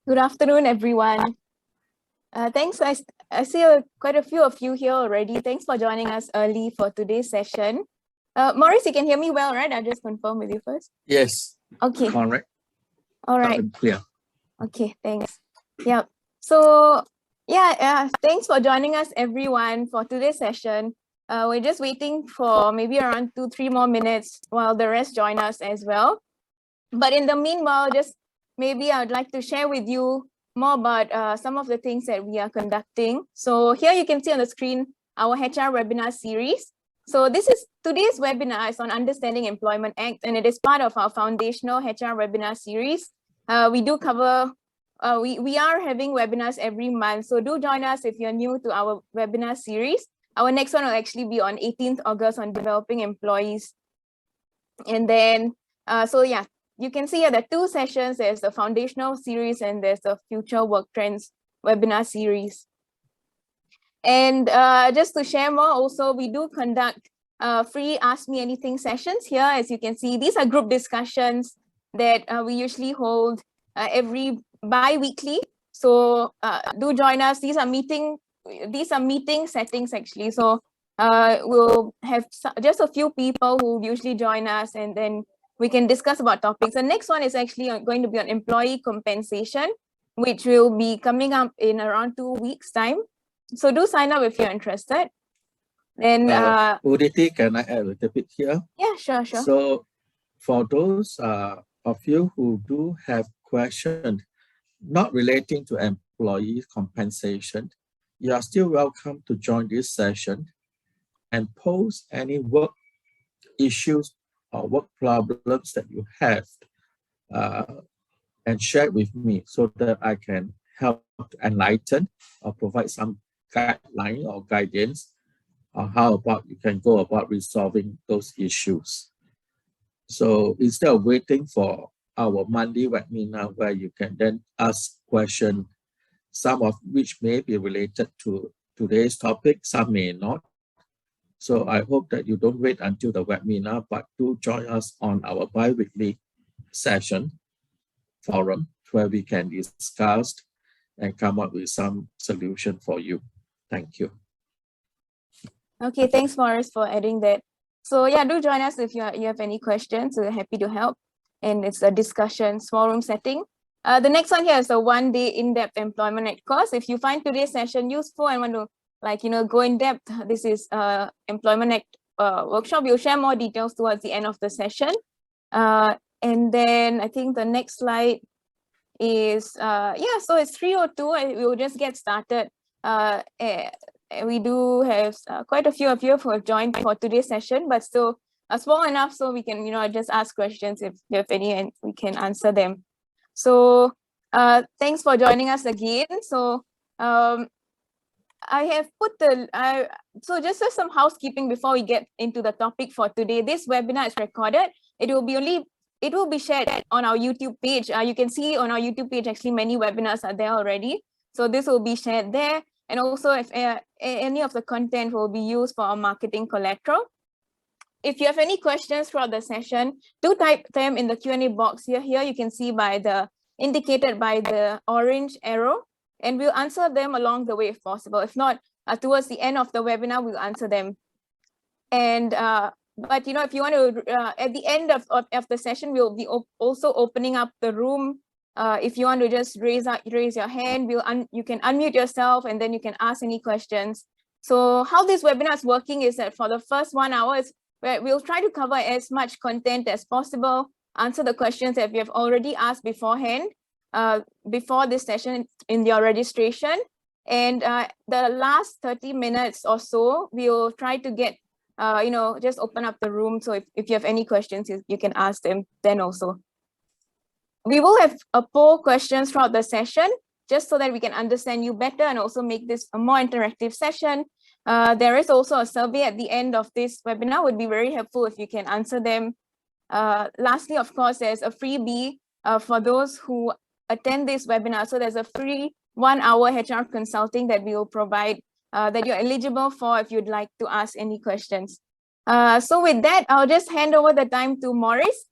Good afternoon, everyone. Thanks. I see quite a few of you here already. Thanks for joining us early for today's session. Maurice, you can hear me well, right? I'll just confirm with you first. Yes. Okay. All right. All right. Clear. Okay, thanks. Yeah. So, thanks for joining us, everyone, for today's session. We're just waiting for maybe around 2-3 more minutes while the rest join us as well. But in the meanwhile, just maybe I'd like to share with you more about some of the things that we are conducting. So here you can see on the screen our HR webinar series. So today's webinar is on Understanding Employment Act, and it is part of our foundational HR webinar series. We do cover, we are having webinars every month. So do join us if you're new to our webinar series. Our next one will actually be on 18th August on developing employees. And then, you can see here the 2 sessions. There's the foundational series and there's the future work trends webinar series. And just to share more, also, we do conduct free Ask Me Anything sessions here. As you can see, these are group discussions that we usually hold every bi-weekly. So do join us. These are meeting settings actually. So we'll have just a few people who usually join us, and then we can discuss about topics. The next one is actually going to be on employee compensation, which will be coming up in around 2 weeks' time. So do sign up if you're interested. Then Uditi, can I add a little bit here? Yeah, sure. So for those of you who do have questions not relating to employee compensation, you are still welcome to join this session and post any work issues or work problems that you have and share with me so that I can help to enlighten or provide some guideline or guidance on how about you can go about resolving those issues. So instead of waiting for our Monday webinar where you can then ask questions, some of which may be related to today's topic, some may not. So I hope that you don't wait until the webinar, but do join us on our bi-weekly session forum where we can discuss and come up with some solution for you. Thank you. Okay, thanks, Maurice, for adding that. So yeah, do join us if you have any questions. We're happy to help. And it's a discussion, small room setting. The next one here is a 1-day in-depth employment act course. If you find today's session useful and want to go in depth, this is employment act workshop. We'll share more details towards the end of the session. And then I think the next slide is so it's 3:02. We'll just get started. We do have quite a few of you who have joined for today's session, but still small enough so we can just ask questions if you have any and we can answer them. So thanks for joining us again. So I have put so just as some housekeeping before we get into the topic for today. This webinar is recorded. It will be shared on our YouTube page. You can see on our YouTube page, actually many webinars are there already. So this will be shared there. And also if any of the content will be used for our marketing collateral. If you have any questions throughout the session, do type them in the Q&A box here. Here you can see indicated by the orange arrow, and we'll answer them along the way if possible. If not, towards the end of the webinar, we'll answer them. And but if you want to, at the end of the session, we'll be also opening up the room. If you want to just raise your hand, you can unmute yourself and then you can ask any questions. So how this webinar is working is that for the first 1 hour, we'll try to cover as much content as possible, answer the questions that we have already asked beforehand, before this session in your registration. And the last 30 minutes or so, we'll try to get, just open up the room. So if you have any questions, you can ask them then also. We will have a poll questions throughout the session, just so that we can understand you better and also make this a more interactive session. There is also a survey at the end of this webinar. Would be very helpful if you can answer them. Lastly, of course, there's a freebie for those who attend this webinar. So there's a free 1-hour HR consulting that we will provide that you're eligible for if you'd like to ask any questions. So with that, I'll just hand over the time to Maurice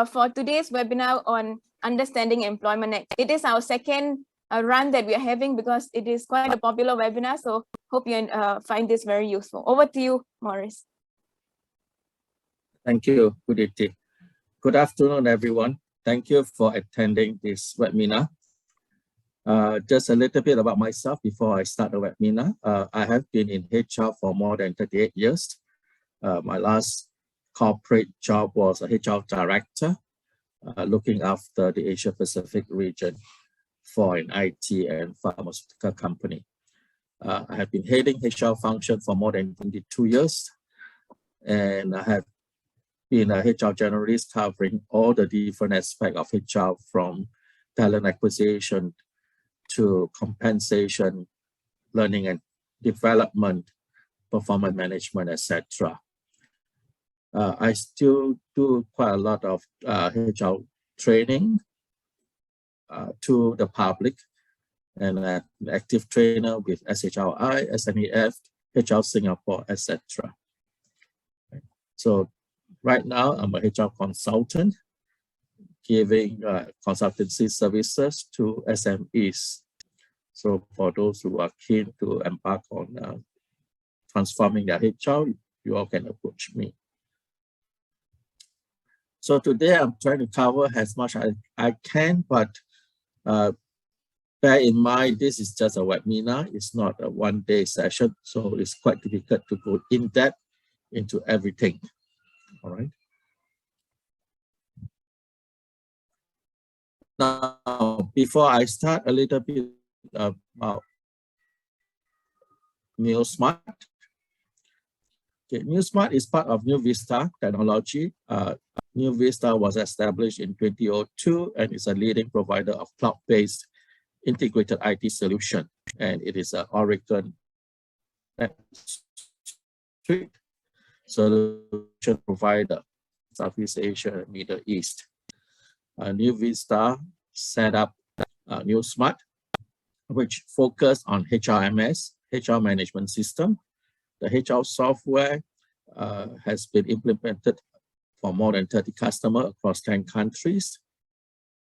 for today's webinar on Understanding Employment Act. It is our second run that we are having, because it is quite a popular webinar. So hope you find this very useful. Over to you, Maurice. Thank you, Uditi. Good afternoon, everyone. Thank you for attending this webinar. Just a little bit about myself before I start the webinar. I have been in HR for more than 38 years. My last corporate job was a HR director, looking after the Asia Pacific region for an IT and pharmaceutical company. I have been heading HR function for more than 22 years, and I have been a HR generalist covering all the different aspects of HR, from talent acquisition to compensation, learning and development, performance management, etc. I still do quite a lot of HR training to the public, and an active trainer with SHRI, SMEF, HR Singapore, etc. So right now, I'm a HR consultant, giving consultancy services to SMEs. So for those who are keen to embark on transforming their HR, you all can approach me. So today I'm trying to cover as much as I can, but bear in mind, this is just a webinar. It's not a one-day session, so it's quite difficult to go in depth into everything. All right. Now, before I start, a little bit about NuSmart. Okay, NuSmart is part of NuVista technology. NuVista was established in 2002 and is a leading provider of cloud-based integrated IT solution, and it is an Oregon solution provider, Southeast Asia and Middle East. NuVista set up NuSmart, which focused on HRMS, HR management system. The HR software has been implemented for more than 30 customers across 10 countries,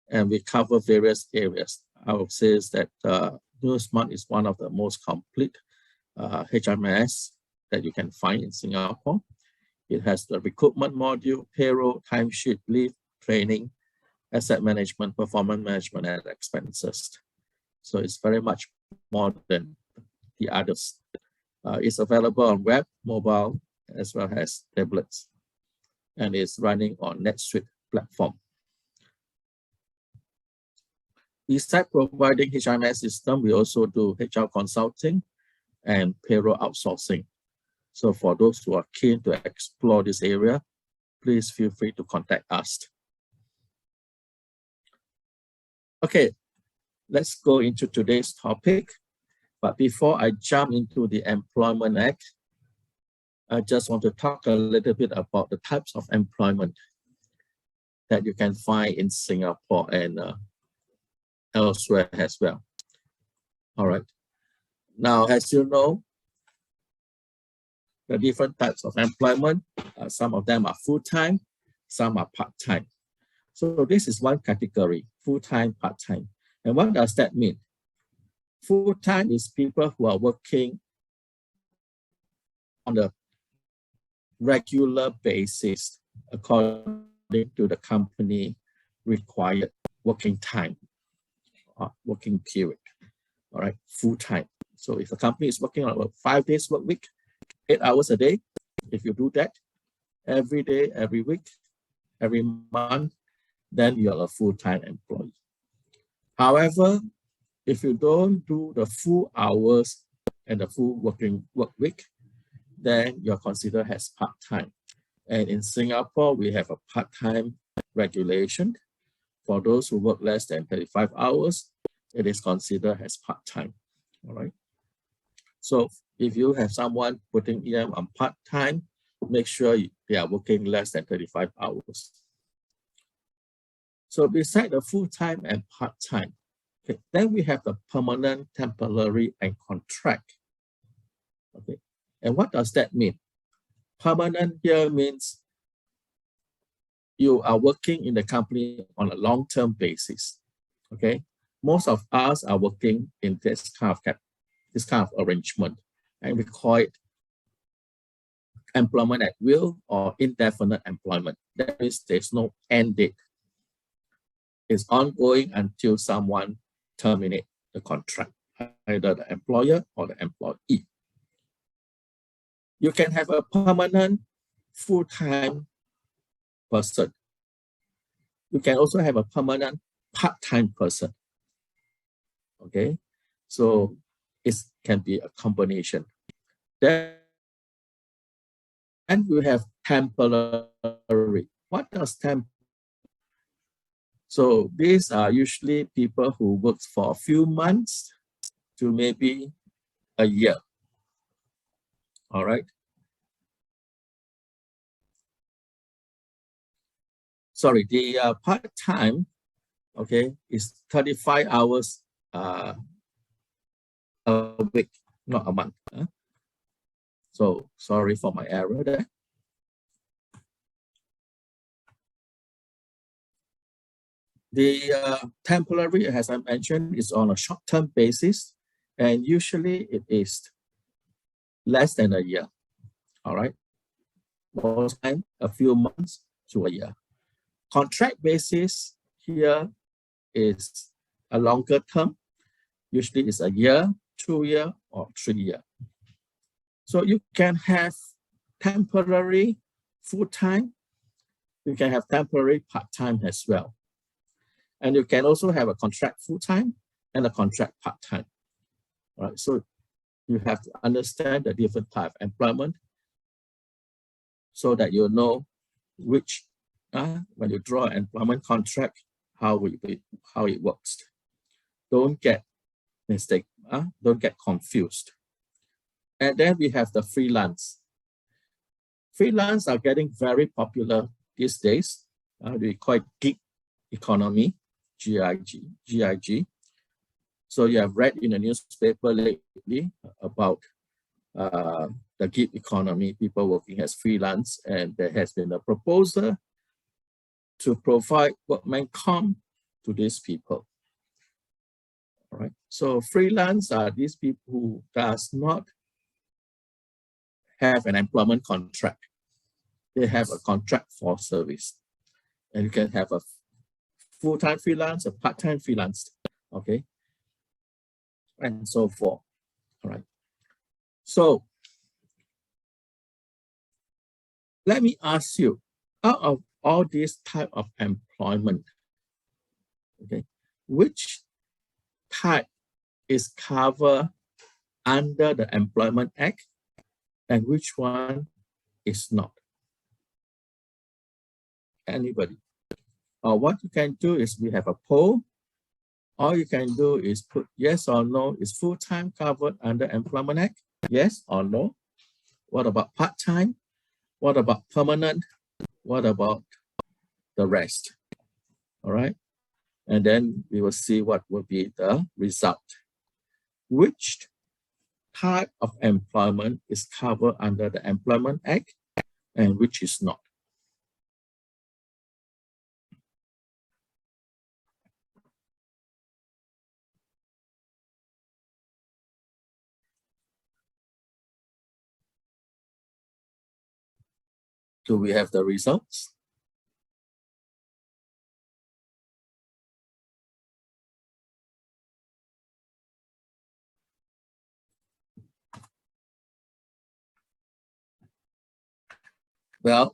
and we cover various areas. I would say that NuSmart is one of the most complete HRMS that you can find in Singapore. It has the recruitment module, payroll, timesheet, leave, training, asset management, performance management, and expenses. So it's very much more than the others. It's available on web, mobile, as well as tablets, and it's running on NetSuite platform. Besides providing HRMS system, we also do HR consulting and payroll outsourcing. So for those who are keen to explore this area, please feel free to contact us. Okay, let's go into today's topic. But before I jump into the Employment Act, I just want to talk a little bit about the types of employment that you can find in Singapore and elsewhere as well. All right. Now, as you know, the different types of employment, some of them are full-time, some are part-time. So this is one category, full-time, part-time. And what does that mean? Full-time is people who are working on a regular basis according to the company required working time, working period. All right, full-time. So if a company is working on a 5 days work week, 8 hours a day, if you do that every day, every week, every month, then you're a full-time employee. However, if you don't do the full hours and the full working work week, then you're considered as part-time. And in Singapore, we have a part-time regulation. For those who work less than 35 hours, it is considered as part-time. All right. So if you have someone putting them on part-time, make sure they are working less than 35 hours. So beside the full-time and part-time, okay, then we have the permanent, temporary, and contract. Okay, and what does that mean? Permanent here means you are working in the company on a long-term basis. Okay, most of us are working in this kind of arrangement, and we call it employment at will or indefinite employment. That means there's no end date. It's ongoing until someone terminates the contract, either the employer or the employee. You can have a permanent full-time person. You can also have a permanent part-time person. Okay, so it can be a combination. Then we have temporary. What does temporary? So these are usually people who work for a few months to maybe a year. All right. Sorry, the part-time, okay, is 35 hours a week, not a month. So sorry for my error there. The temporary, as I mentioned, is on a short-term basis, and usually it is less than a year. All right, most time a few months to a year. Contract basis here is a longer term. Usually it's a year, 2 year, or 3 year. So you can have temporary full-time. You can have temporary part-time as well. And you can also have a contract full-time and a contract part-time. All right, so you have to understand the different type of employment so that you know which, when you draw an employment contract, how it works. Don't get mistake, don't get confused. And then we have the freelance. Freelance are getting very popular these days. We call it gig economy, GIG. So you have read in the newspaper lately about the gig economy, people working as freelance, and there has been a proposal to provide workman comp to these people. All right. So freelance are these people who does not have an employment contract. They have a contract for service. And you can have a full-time freelance, a part-time freelance, okay? And so forth, all right? So let me ask you, out of all these type of employment, okay, which type is covered under the Employment Act and which one is not? Anybody? Or what you can do is we have a poll. All you can do is put yes or no. Is full-time covered under Employment Act? Yes or no? What about part-time? What about permanent? What about the rest? All right. And then we will see what will be the result. Which type of employment is covered under the Employment Act and which is not? Do we have the results? Well,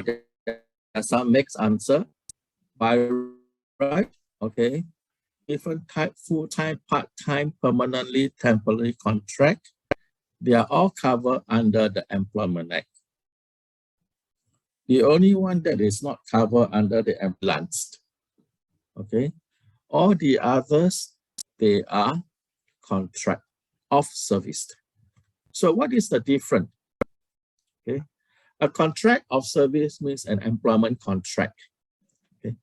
there are some mixed answer. By right, okay. Different type, full-time, part-time, permanently, temporary contract, they are all covered under the Employment Act. The only one that is not covered under the ambulance, okay? All the others, they are contract of service. So what is the difference? Okay, a contract of service means an employment contract. Okay,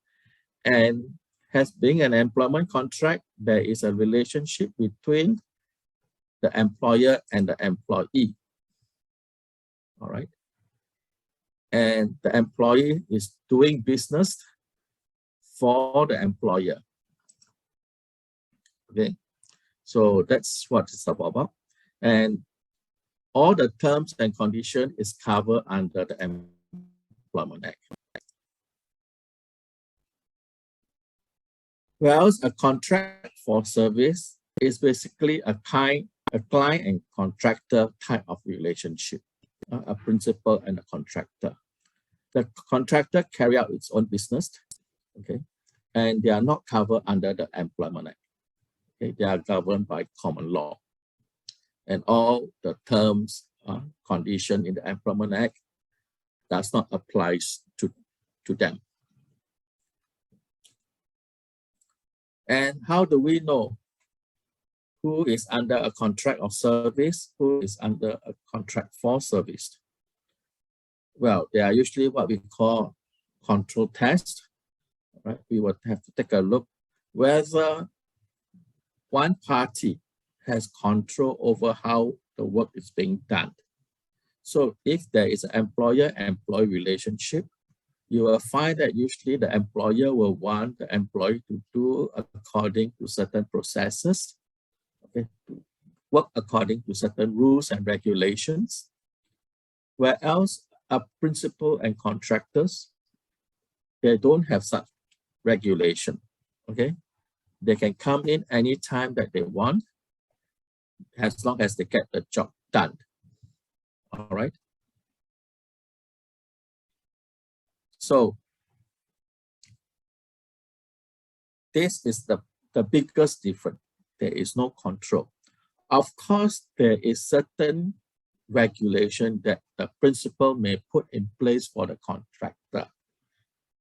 and has being an employment contract, there is a relationship between the employer and the employee. all right? And the employee is doing business for the employer, okay? So that's what it's about. And all the terms and conditions is covered under the Employment Act. Whereas a contract for service is basically a client and contractor type of relationship, a principal and a contractor. The contractor carry out its own business, okay, and they are not covered under the Employment Act. Okay, they are governed by common law, and all the terms, condition in the Employment Act does not apply to them. And how do we know who is under a contract of service, who is under a contract for service? Well, they are usually what we call control tests, right? We would have to take a look whether one party has control over how the work is being done. So if there is an employer-employee relationship, you will find that usually the employer will want the employee to do according to certain processes, okay, to work according to certain rules and regulations, whereas a principal and contractors, they don't have such regulation, okay? They can come in anytime that they want, as long as they get the job done, all right? So this is the biggest difference. There is no control. Of course, there is certain regulation that the principal may put in place for the contractor,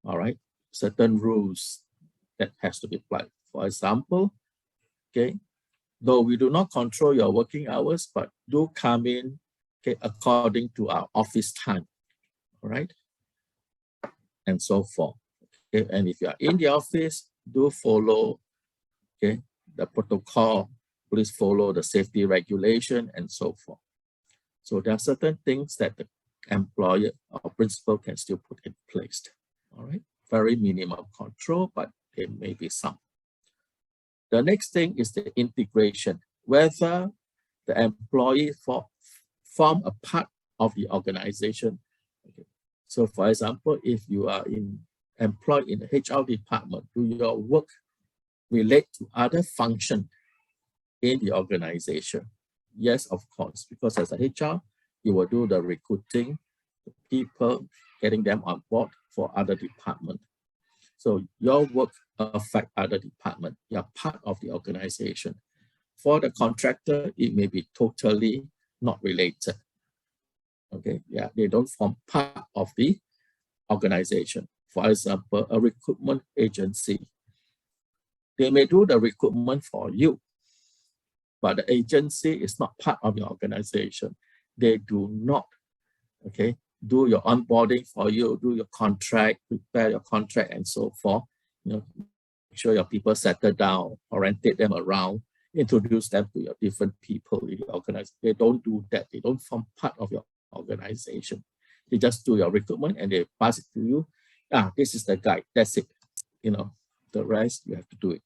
all right? Certain rules that has to be applied. For example, okay, though we do not control your working hours, but do come in, okay, according to our office time, all right? And so forth. Okay, and if you are in the office, do follow, okay, the protocol, please follow the safety regulation and so forth. So there are certain things that the employer or principal can still put in place, all right? Very minimal control, but there may be some. The next thing is the integration, whether the employee form a part of the organization. Okay. So for example, if you are employed in the HR department, do your work relate to other functions in the organization? Yes, of course, because as a HR, you will do the recruiting, people, getting them on board for other departments. So your work affects other departments. You are part of the organization. For the contractor, it may be totally not related. Okay, yeah, they don't form part of the organization. For example, a recruitment agency, they may do the recruitment for you, but the agency is not part of your organization. They do not, okay, do your onboarding for you, do your contract, prepare your contract and so forth. You know, make sure your people settle down, orientate them around, introduce them to your different people in the organization. They don't do that. They don't form part of your organization. They just do your recruitment and they pass it to you. Ah, this is the guy, that's it. You know, the rest you have to do it.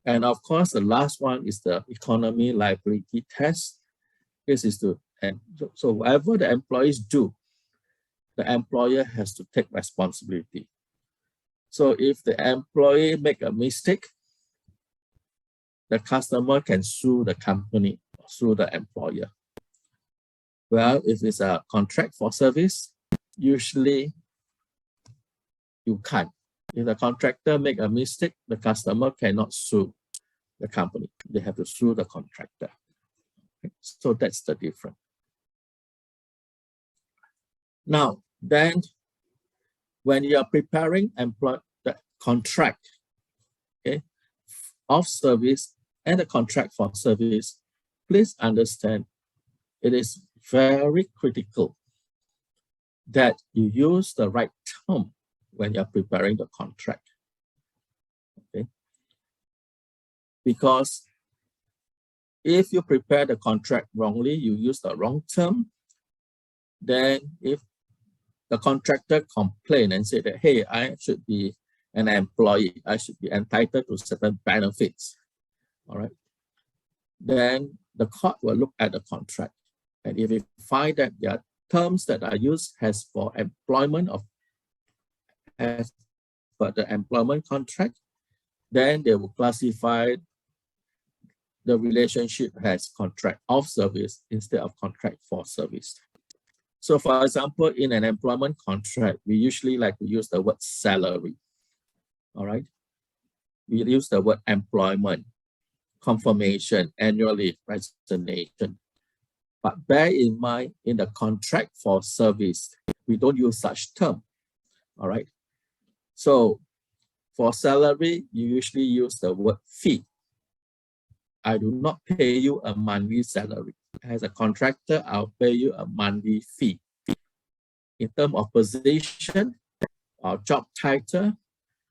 And of course, the last one is the economy liability test. This is to, and so whatever the employees do, the employer has to take responsibility. So if the employee make a mistake, the customer can sue the company, sue the employer. Well, if it's a contract for service, usually you can't. If the contractor make a mistake, the customer cannot sue the company. They have to sue the contractor. So that's the difference. Now, then, when you are preparing the contract, okay, of service and the contract for service, please understand it is very critical that you use the right term when you're preparing the contract, okay? Because if you prepare the contract wrongly, you use the wrong term, Then if the contractor complain and say that, hey, I should be an employee, I should be entitled to certain benefits, all right, then the court will look at the contract. And if it find that there are terms that are used as for employment of, as per the employment contract, then they will classify the relationship as contract of service instead of contract for service. So for example, in an employment contract, we usually like to use the word salary, all right? We use the word employment, confirmation, annual leave, resignation. But bear in mind, in the contract for service, we don't use such term, all right? So for salary, you usually use the word fee. I do not pay you a monthly salary. As a contractor, I'll pay you a monthly fee. In terms of position or job title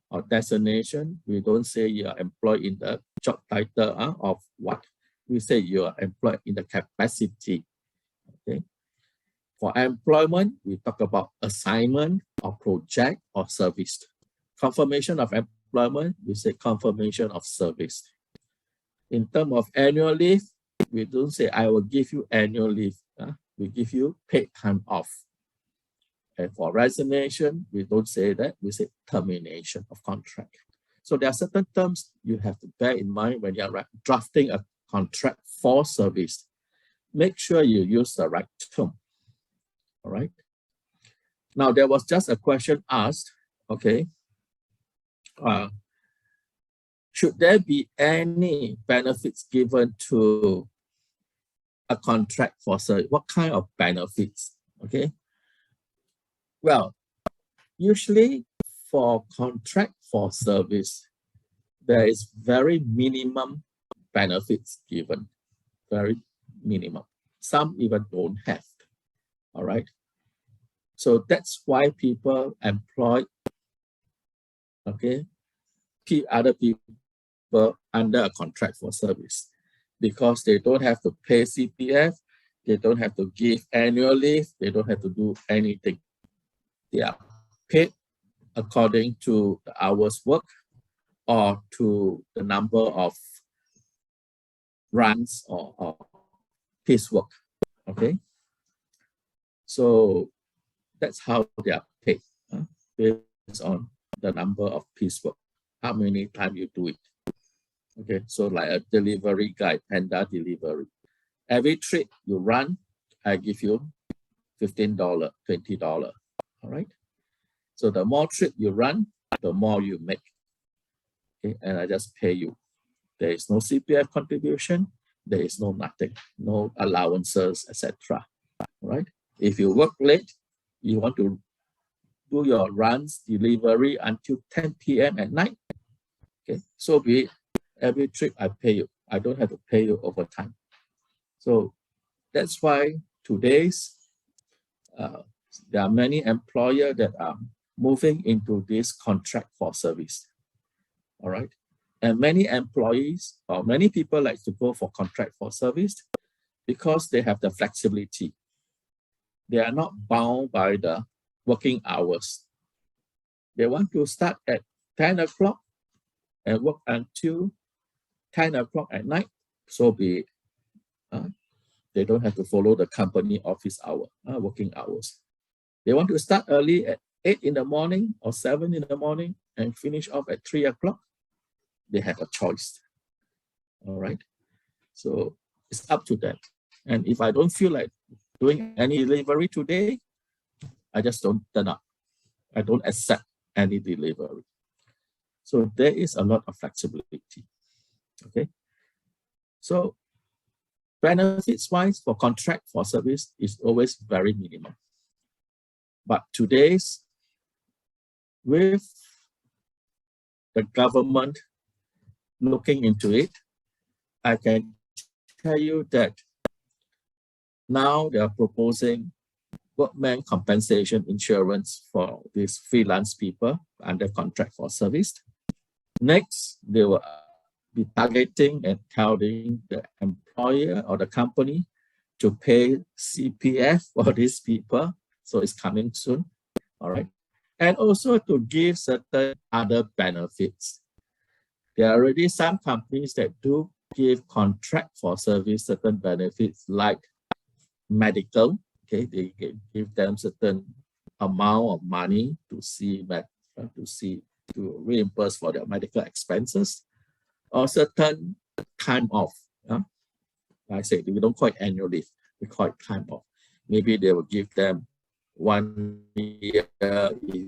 or designation, we don't say you are employed in the job title of what. We say you are employed in the capacity. Okay. For employment, we talk about assignment or project or service. Confirmation of employment, we say confirmation of service. In terms of annual leave, we don't say I will give you annual leave. We give you paid time off. And for resignation, we don't say that, we say termination of contract. So there are certain terms you have to bear in mind when you're drafting a contract for service. Make sure you use the right term, all right? Now, there was just a question asked, okay, should there be any benefits given to a contract for service? What kind of benefits, okay? Well, usually for contract for service, there is very minimum benefits given, very minimum. Some even don't have, all right? So that's why people employ, okay, other people under a contract for service, because they don't have to pay CPF, they don't have to give annual leave, they don't have to do anything. They are paid according to the hours work or to the number of runs or piecework, okay? So that's how they are paid, based on the number of piecework, how many times you do it. Okay, so like a delivery guy, Panda delivery. Every trip you run, I give you $15, $20, all right? So the more trip you run, the more you make, okay? And I just pay you. There is no CPF contribution, there is no nothing, no allowances, etc. Right? If you work late, you want to do your runs, delivery until 10 p.m. at night, okay? So be it. Every trip I pay you. I don't have to pay you overtime. So that's why today's, there are many employers that are moving into this contract for service, all right? And many employees or many people like to go for contract for service because they have the flexibility. They are not bound by the working hours. They want to start at 10 o'clock and work until 10 o'clock at night, so be it. They don't have to follow the company office hour, working hours. They want to start early at 8 in the morning or 7 in the morning and finish off at 3 o'clock. They have a choice, all right? So it's up to them. And if I don't feel like doing any delivery today, I just don't turn up. I don't accept any delivery. So there is a lot of flexibility, okay? So benefits-wise for contract for service is always very minimum. But today's, with the government looking into it, I can tell you that now they are proposing workman compensation insurance for these freelance people under contract for service. Next, they will be targeting and telling the employer or the company to pay CPF for these people. So it's coming soon, all right? And also to give certain other benefits. There are already some companies that do give contract for service, certain benefits like medical, okay? They give them certain amount of money to reimburse for their medical expenses, or certain time off. I say we don't call it annual leave, we call it time off. Maybe they will give them 1 year if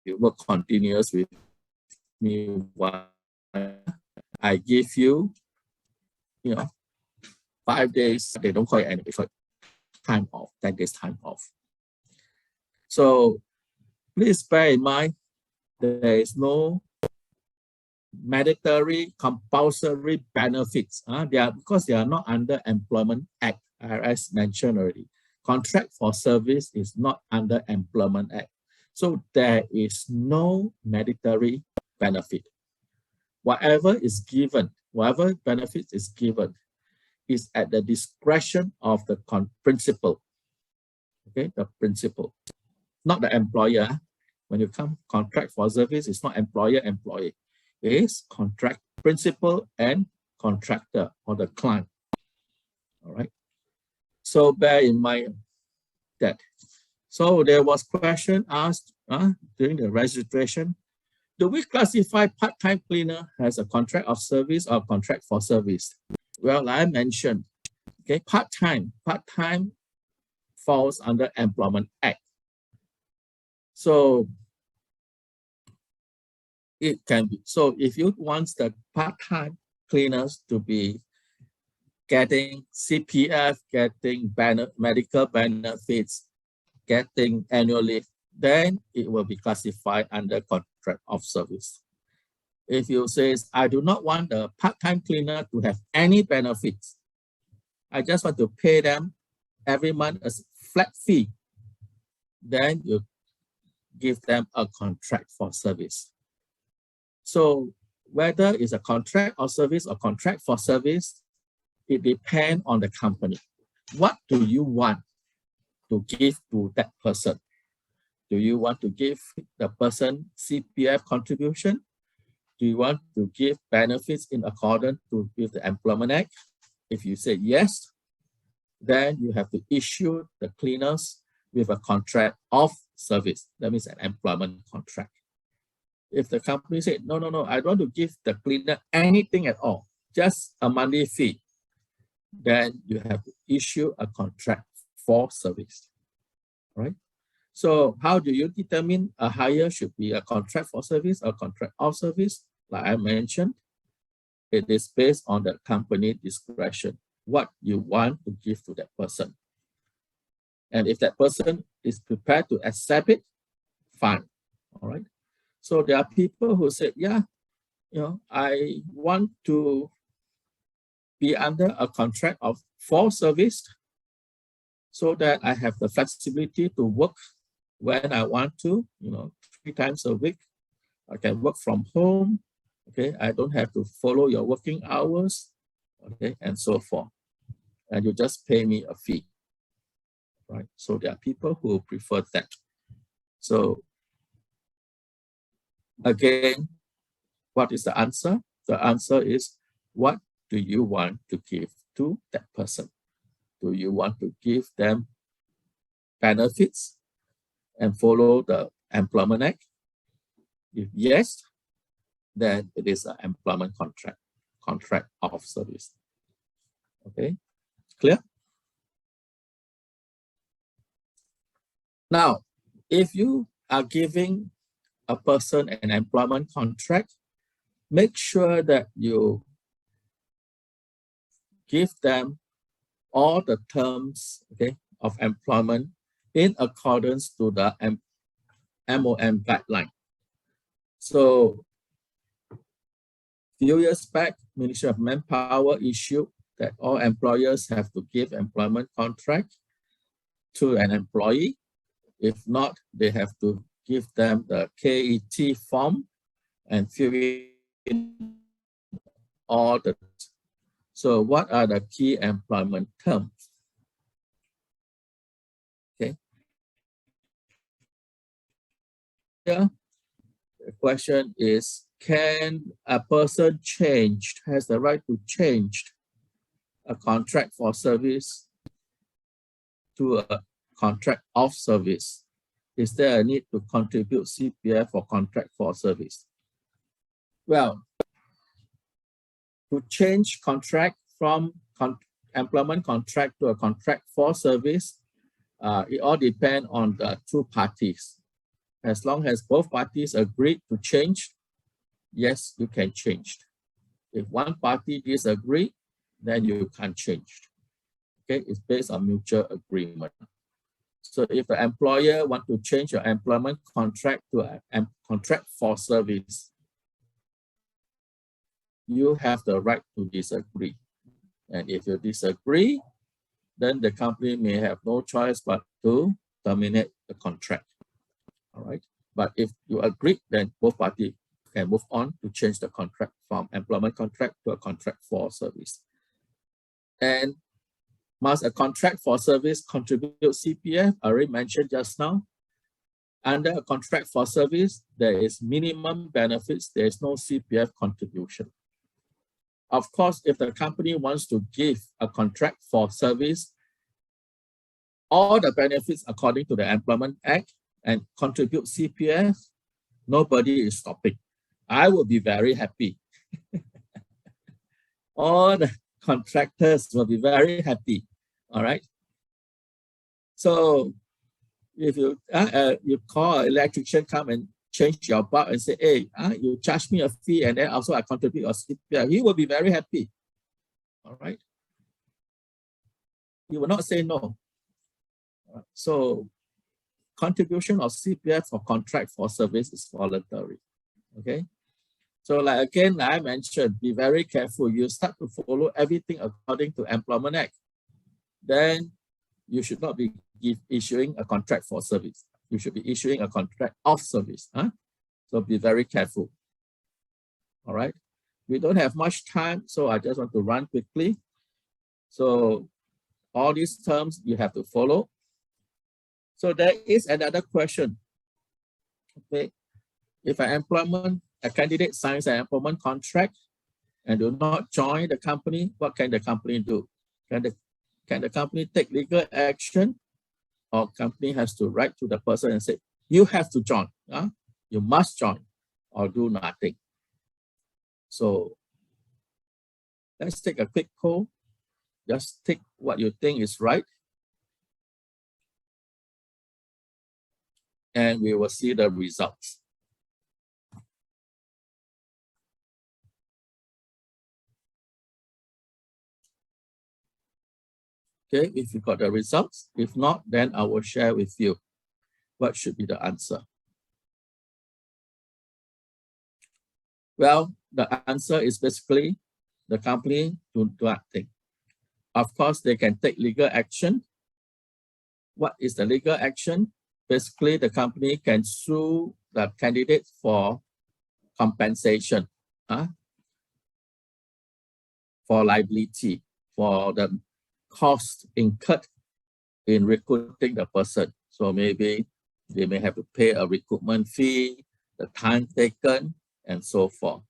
you work continuous with me 1 year. I give you, 5 days. They don't call it annual, they call it time off, 10 days time off. So please bear in mind, there is no mandatory compulsory benefits. Because they are not under Employment Act, as mentioned already. Contract for service is not under Employment Act. So there is no mandatory benefit. Whatever is given, whatever benefits is given, is at the discretion of the principal. Okay, the principal, not the employer. When you come contract for service, it's not employer-employee. It is contract principal and contractor or the client. All right. So bear in mind that. So there was question asked during the registration, do we classify part-time cleaner as a contract of service or contract for service? Well, like I mentioned, okay, part-time falls under Employment Act. So it can be, so if you want the part-time cleaners to be getting CPF, getting medical benefits, getting annual leave, then it will be classified under contract of service. If you say, I do not want the part-time cleaner to have any benefits, I just want to pay them every month as flat fee, then you give them a contract for service. So whether it's a contract of service or contract for service, it depends on the company. What do you want to give to that person? Do you want to give the person CPF contribution? Do you want to give benefits in accordance with the Employment Act? If you say yes, then you have to issue the cleaners with a contract of service. That means an employment contract. If the company said, no, I don't want to give the cleaner anything at all, just a monthly fee, then you have to issue a contract for service, right? So how do you determine a hire should be a contract for service or contract of service? Like I mentioned, it is based on the company discretion, what you want to give to that person. And if that person is prepared to accept it, fine, all right? So there are people who say, yeah, I want to be under a contract for service so that I have the flexibility to work when I want to, 3 times a week. I can work from home, okay? I don't have to follow your working hours, okay, and so forth. And you just pay me a fee, right? So there are people who prefer that. So again, what is the answer? The answer is, what do you want to give to that person? Do you want to give them benefits and follow the Employment Act? If yes, then it is an employment contract of service. Okay, clear? Now, if you are giving a person an employment contract, make sure that you give them all the terms, okay, of employment in accordance to the MOM guideline. So a few years back, Ministry of Manpower issued that all employers have to give employment contract to an employee. If not, they have to give them the KET form and fill in all the. So what are the key employment terms? the question is, can a person has the right to change a contract for service to a contract of service? Is there a need to contribute CPF for contract for service? Well, to change contract from employment contract to a contract for service, it all depends on the two parties. As long as both parties agree to change, yes, you can change. If one party disagree, then you can't change. Okay, it's based on mutual agreement. So if the employer want to change your employment contract to a contract for service, you have the right to disagree. And if you disagree, then the company may have no choice but to terminate the contract. All right. But if you agree, then both parties can move on to change the contract from employment contract to a contract for service. And must a contract for service contribute CPF? I already mentioned just now. Under a contract for service, there is minimum benefits. There is no CPF contribution. Of course, if the company wants to give a contract for service, all the benefits according to the Employment Act and contribute CPF, nobody is stopping. I will be very happy. All the contractors will be very happy. All right. So if you call an electrician, come and change your bulb and say, hey, you charge me a fee and then also I contribute your CPF, he will be very happy. All right. He will not say no. So contribution of CPF for contract for service is voluntary. Okay. So like again, I mentioned, be very careful. You start to follow everything according to Employment Act, then you should not be issuing a contract for service. You should be issuing a contract of service. So be very careful. All right. We don't have much time, so I just want to run quickly. So all these terms you have to follow. So there is another question. Okay. If a candidate signs an employment contract and do not join the company, what can the company do? Can the company take legal action, or company has to write to the person and say, you have to join, you must join, or do nothing? So let's take a quick poll. Just take what you think is right. And we will see the results. Okay, if you got the results. If not, then I will share with you what should be the answer. Well, the answer is basically the company do nothing. Of course, they can take legal action. What is the legal action? Basically, the company can sue the candidate for compensation, for liability, for the cost incurred in recruiting the person. So maybe they may have to pay a recruitment fee, the time taken, and so forth.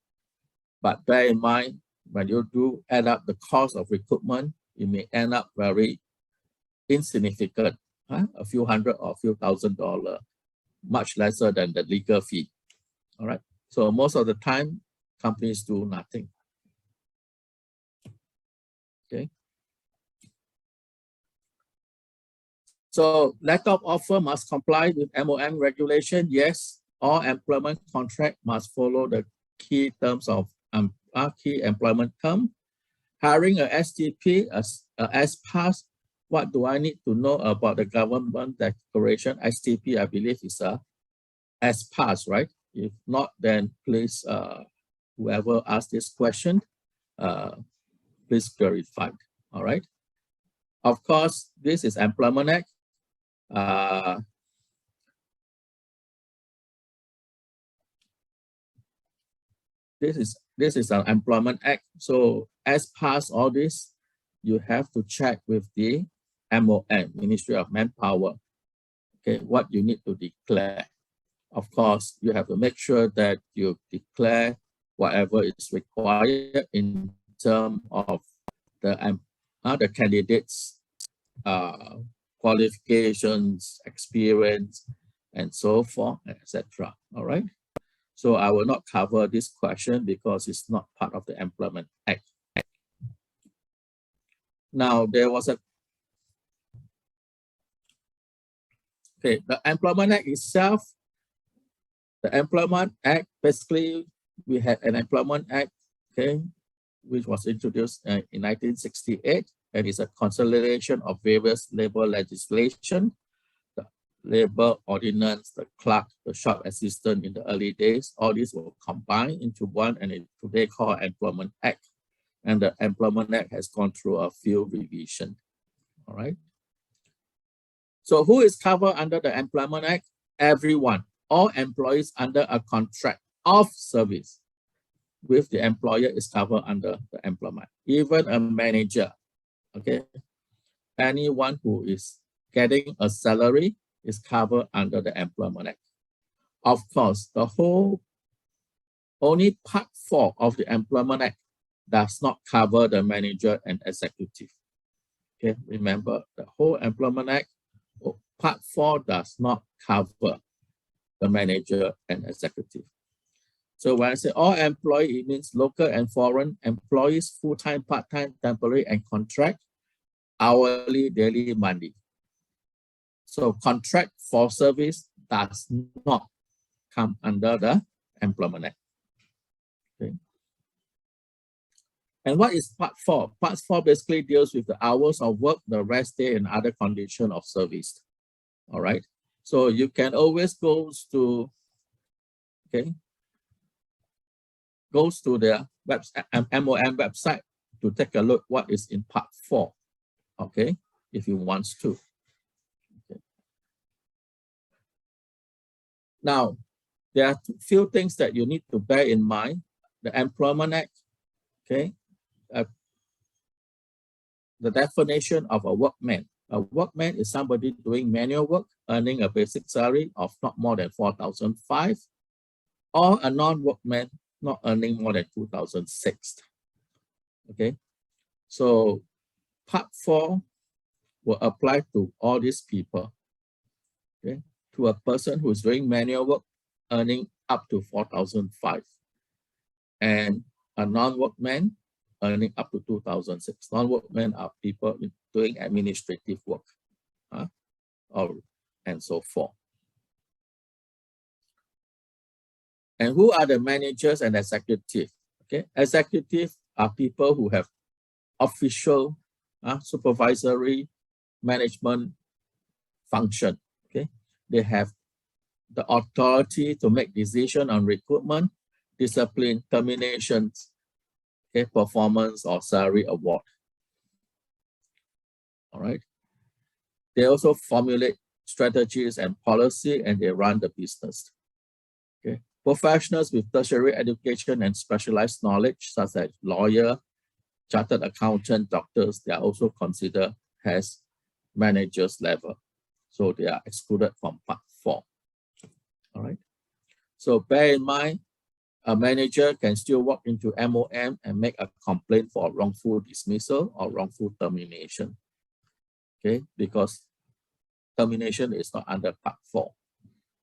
But bear in mind, when you do add up the cost of recruitment, it may end up very insignificant, a few hundred or a few $1,000s, much lesser than the legal fee. All right. So most of the time, companies do nothing. Okay. So letter of offer must comply with MOM regulation. Yes, all employment contract must follow the key terms of key employment term. Hiring a STP, a S-Pass. What do I need to know about the government declaration? STP, I believe, is a S-Pass, right? If not, then please, whoever asked this question, please clarify. All right. Of course, this is Employment Act. This is an Employment Act. So as past all this, you have to check with the MOM, Ministry of Manpower. Okay, what you need to declare. Of course, you have to make sure that you declare whatever is required in terms of the candidates' qualifications, experience, and so forth, etc. All right. So I will not cover this question because it's not part of the Employment Act. Now, there was the Employment Act itself, the Employment Act, basically, we had an Employment Act, which was introduced in 1968, and is a consolidation of various labor legislation, the labor ordinance, the clerk, the shop assistant in the early days. All these were combined into one, and it's today called Employment Act. And the Employment Act has gone through a few revisions. All right. So who is covered under the Employment Act? Everyone, all employees under a contract of service with the employer is covered under the employment. Even a manager, okay? Anyone who is getting a salary is covered under the Employment Act. Of course, only part 4 of the Employment Act does not cover the manager and executive. Okay, remember the whole Employment Act, part 4 does not cover the manager and executive. So when I say all employees, it means local and foreign employees, full-time, part-time, temporary, and contract, hourly, daily, monthly. So contract for service does not come under the Employment Act. Okay. And what is part 4? Part 4 basically deals with the hours of work, the rest day, and other conditions of service. All right. So you can always go to, goes to the MOM website to take a look what is in part 4, okay, if you want to. Okay. Now, there are a few things that you need to bear in mind. The Employment Act, okay, the definition of a workman. A workman is somebody doing manual work, earning a basic salary of not more than 4,500, or a non-workman not earning more than 2,006. Okay, so part 4 will apply to all these people. Okay, to a person who is doing manual work, earning up to 4,500, and a non-workman earning up to 2,006. Non-workmen are people doing administrative work, and so forth. And who are the managers and executives? Okay, executives are people who have official, supervisory, management function. Okay, they have the authority to make decisions on recruitment, discipline, terminations, okay, performance, or salary award. All right. They also formulate strategies and policy, and they run the business. Okay. Professionals with tertiary education and specialized knowledge, such as lawyer, chartered accountant, doctors, they are also considered as managers level. So they are excluded from part 4. All right. So bear in mind, a manager can still walk into MOM and make a complaint for wrongful dismissal or wrongful termination. Okay, because termination is not under part 4.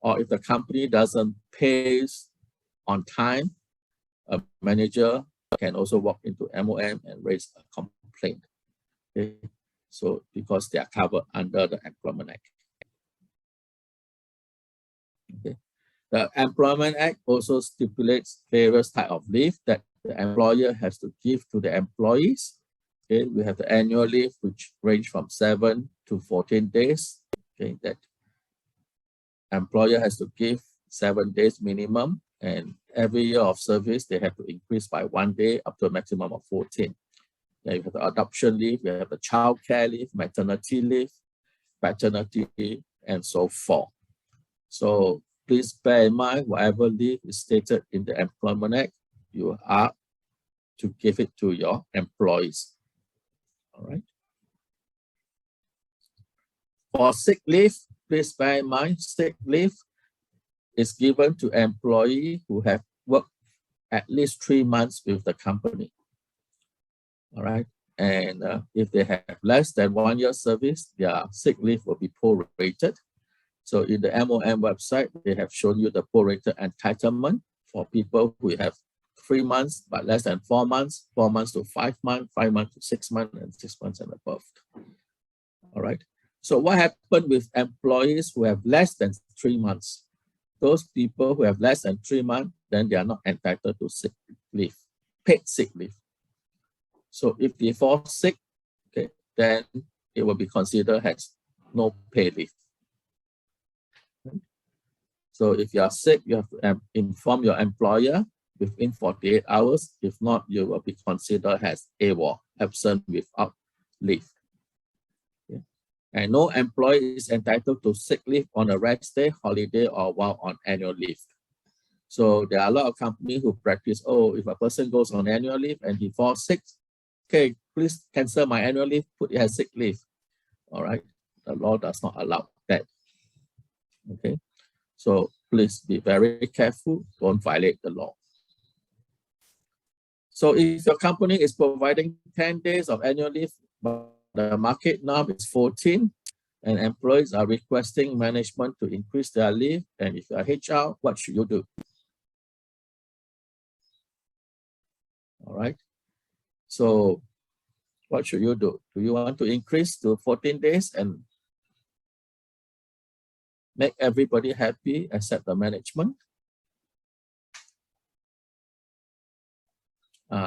Or if the company doesn't pay on time, a manager can also walk into MOM and raise a complaint. Okay, so because they are covered under the Employment Act. Okay. The Employment Act also stipulates various types of leave that the employer has to give to the employees. Okay, we have the annual leave, which range from 7 to 14 days. Okay, that employer has to give 7 days minimum, and every year of service, they have to increase by 1 day up to a maximum of 14. Then you have the adoption leave, you have the child care leave, maternity leave, paternity leave, and so forth. So please bear in mind, whatever leave is stated in the Employment Act, you are to give it to your employees. All right. For sick leave, please bear in mind, sick leave is given to employees who have worked at least 3 months with the company. All right. And if they have less than 1 year service, their sick leave will be prorated. So in the MOM website, they have shown you the prorated entitlement for people who have 3 months, but less than 4 months, 4 months to 5 months, 5 months to 6 months, and 6 months and above. All right. So what happened with employees who have less than 3 months? Those people who have less than 3 months, then they are not entitled to sick leave, paid sick leave. So if they fall sick, okay, then it will be considered as no pay leave. So if you are sick, you have to inform your employer within 48 hours. If not, you will be considered as AWOL, absent without leave. Okay. And no employee is entitled to sick leave on a rest day, holiday, or while on annual leave. So there are a lot of companies who practice, oh, if a person goes on annual leave and he falls sick, okay, please cancel my annual leave, put it as sick leave. All right, the law does not allow that. Okay, so please be very careful, don't violate the law. So if your company is providing 10 days of annual leave, but the market norm is 14, and employees are requesting management to increase their leave, and if you are HR, what should you do? All right. So what should you do? Do you want to increase to 14 days and make everybody happy except the management?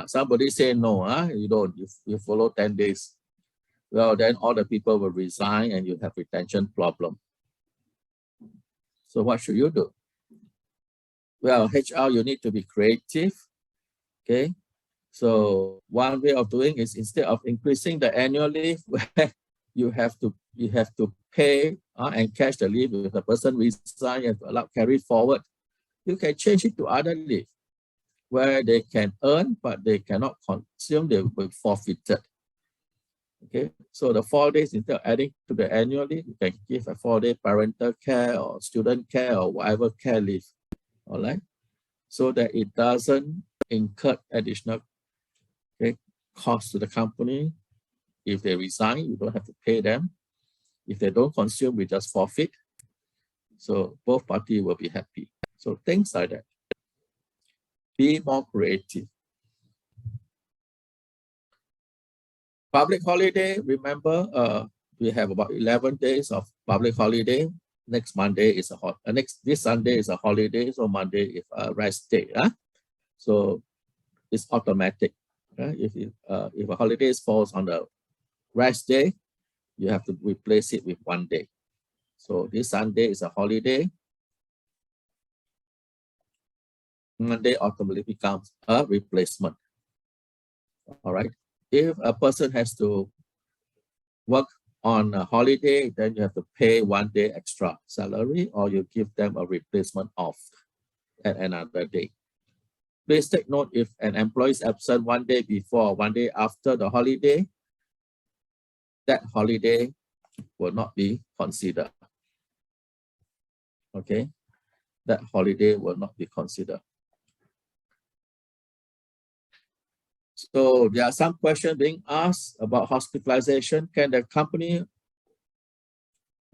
Somebody say no, you don't, you follow 10 days. Well, then all the people will resign and you have retention problem. So what should you do? Well, HR, you need to be creative, okay? So one way of doing is instead of increasing the annual leave, where you have to pay and cash the leave if the person resigns and allow carry forward, you can change it to other leave where they can earn but they cannot consume, they will be forfeited. Okay, so the 4 days instead of adding to the annual leave, you can give a 4-day parental care or student care or whatever care leave. All right, so that it doesn't incur additional cost to the company. If they resign, you don't have to pay them. If they don't consume, we just forfeit. So both parties will be happy. So things like that. Be more creative. Public holiday, remember, we have about 11 days of public holiday. Next Monday is this Sunday is a holiday, so Monday is a rest day. So it's automatic. If a holiday falls on the rest day, you have to replace it with 1 day. So this Sunday is a holiday. Monday automatically becomes a replacement. All right. If a person has to work on a holiday, then you have to pay 1 day extra salary, or you give them a replacement off at another day. Please take note, if an employee is absent 1 day before or 1 day after the holiday, that holiday will not be considered. Okay, that holiday will not be considered. So there are some questions being asked about hospitalization. Is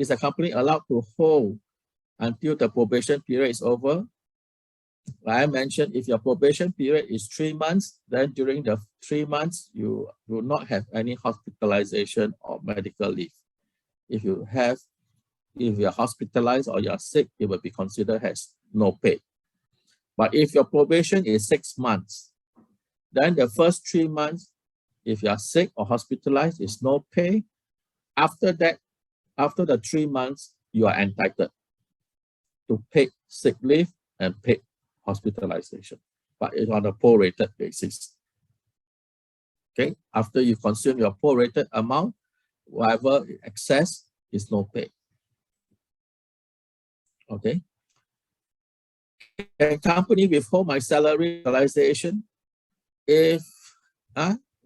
the company allowed to hold until the probation period is over? Like I mentioned, if your probation period is 3 months, then during the 3 months, you will not have any hospitalization or medical leave. If you are hospitalized or you're sick, it will be considered as no pay. But if your probation is 6 months, then the first 3 months, if you are sick or hospitalized, is no pay. After that, after the 3 months, you are entitled to paid sick leave and paid hospitalization, but it's on a prorated basis. Okay, after you consume your prorated amount, whatever excess is no pay. Okay. Can company withhold my salary utilization? If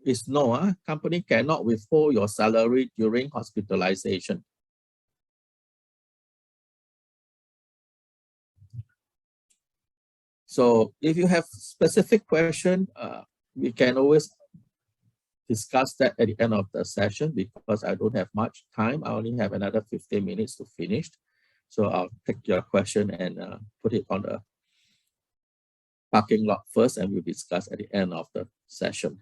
it's no, company cannot withhold your salary during hospitalization. So if you have specific question, we can always discuss that at the end of the session because I don't have much time. I only have another 15 minutes to finish. So I'll take your question and put it on the parking lot first, and we'll discuss at the end of the session.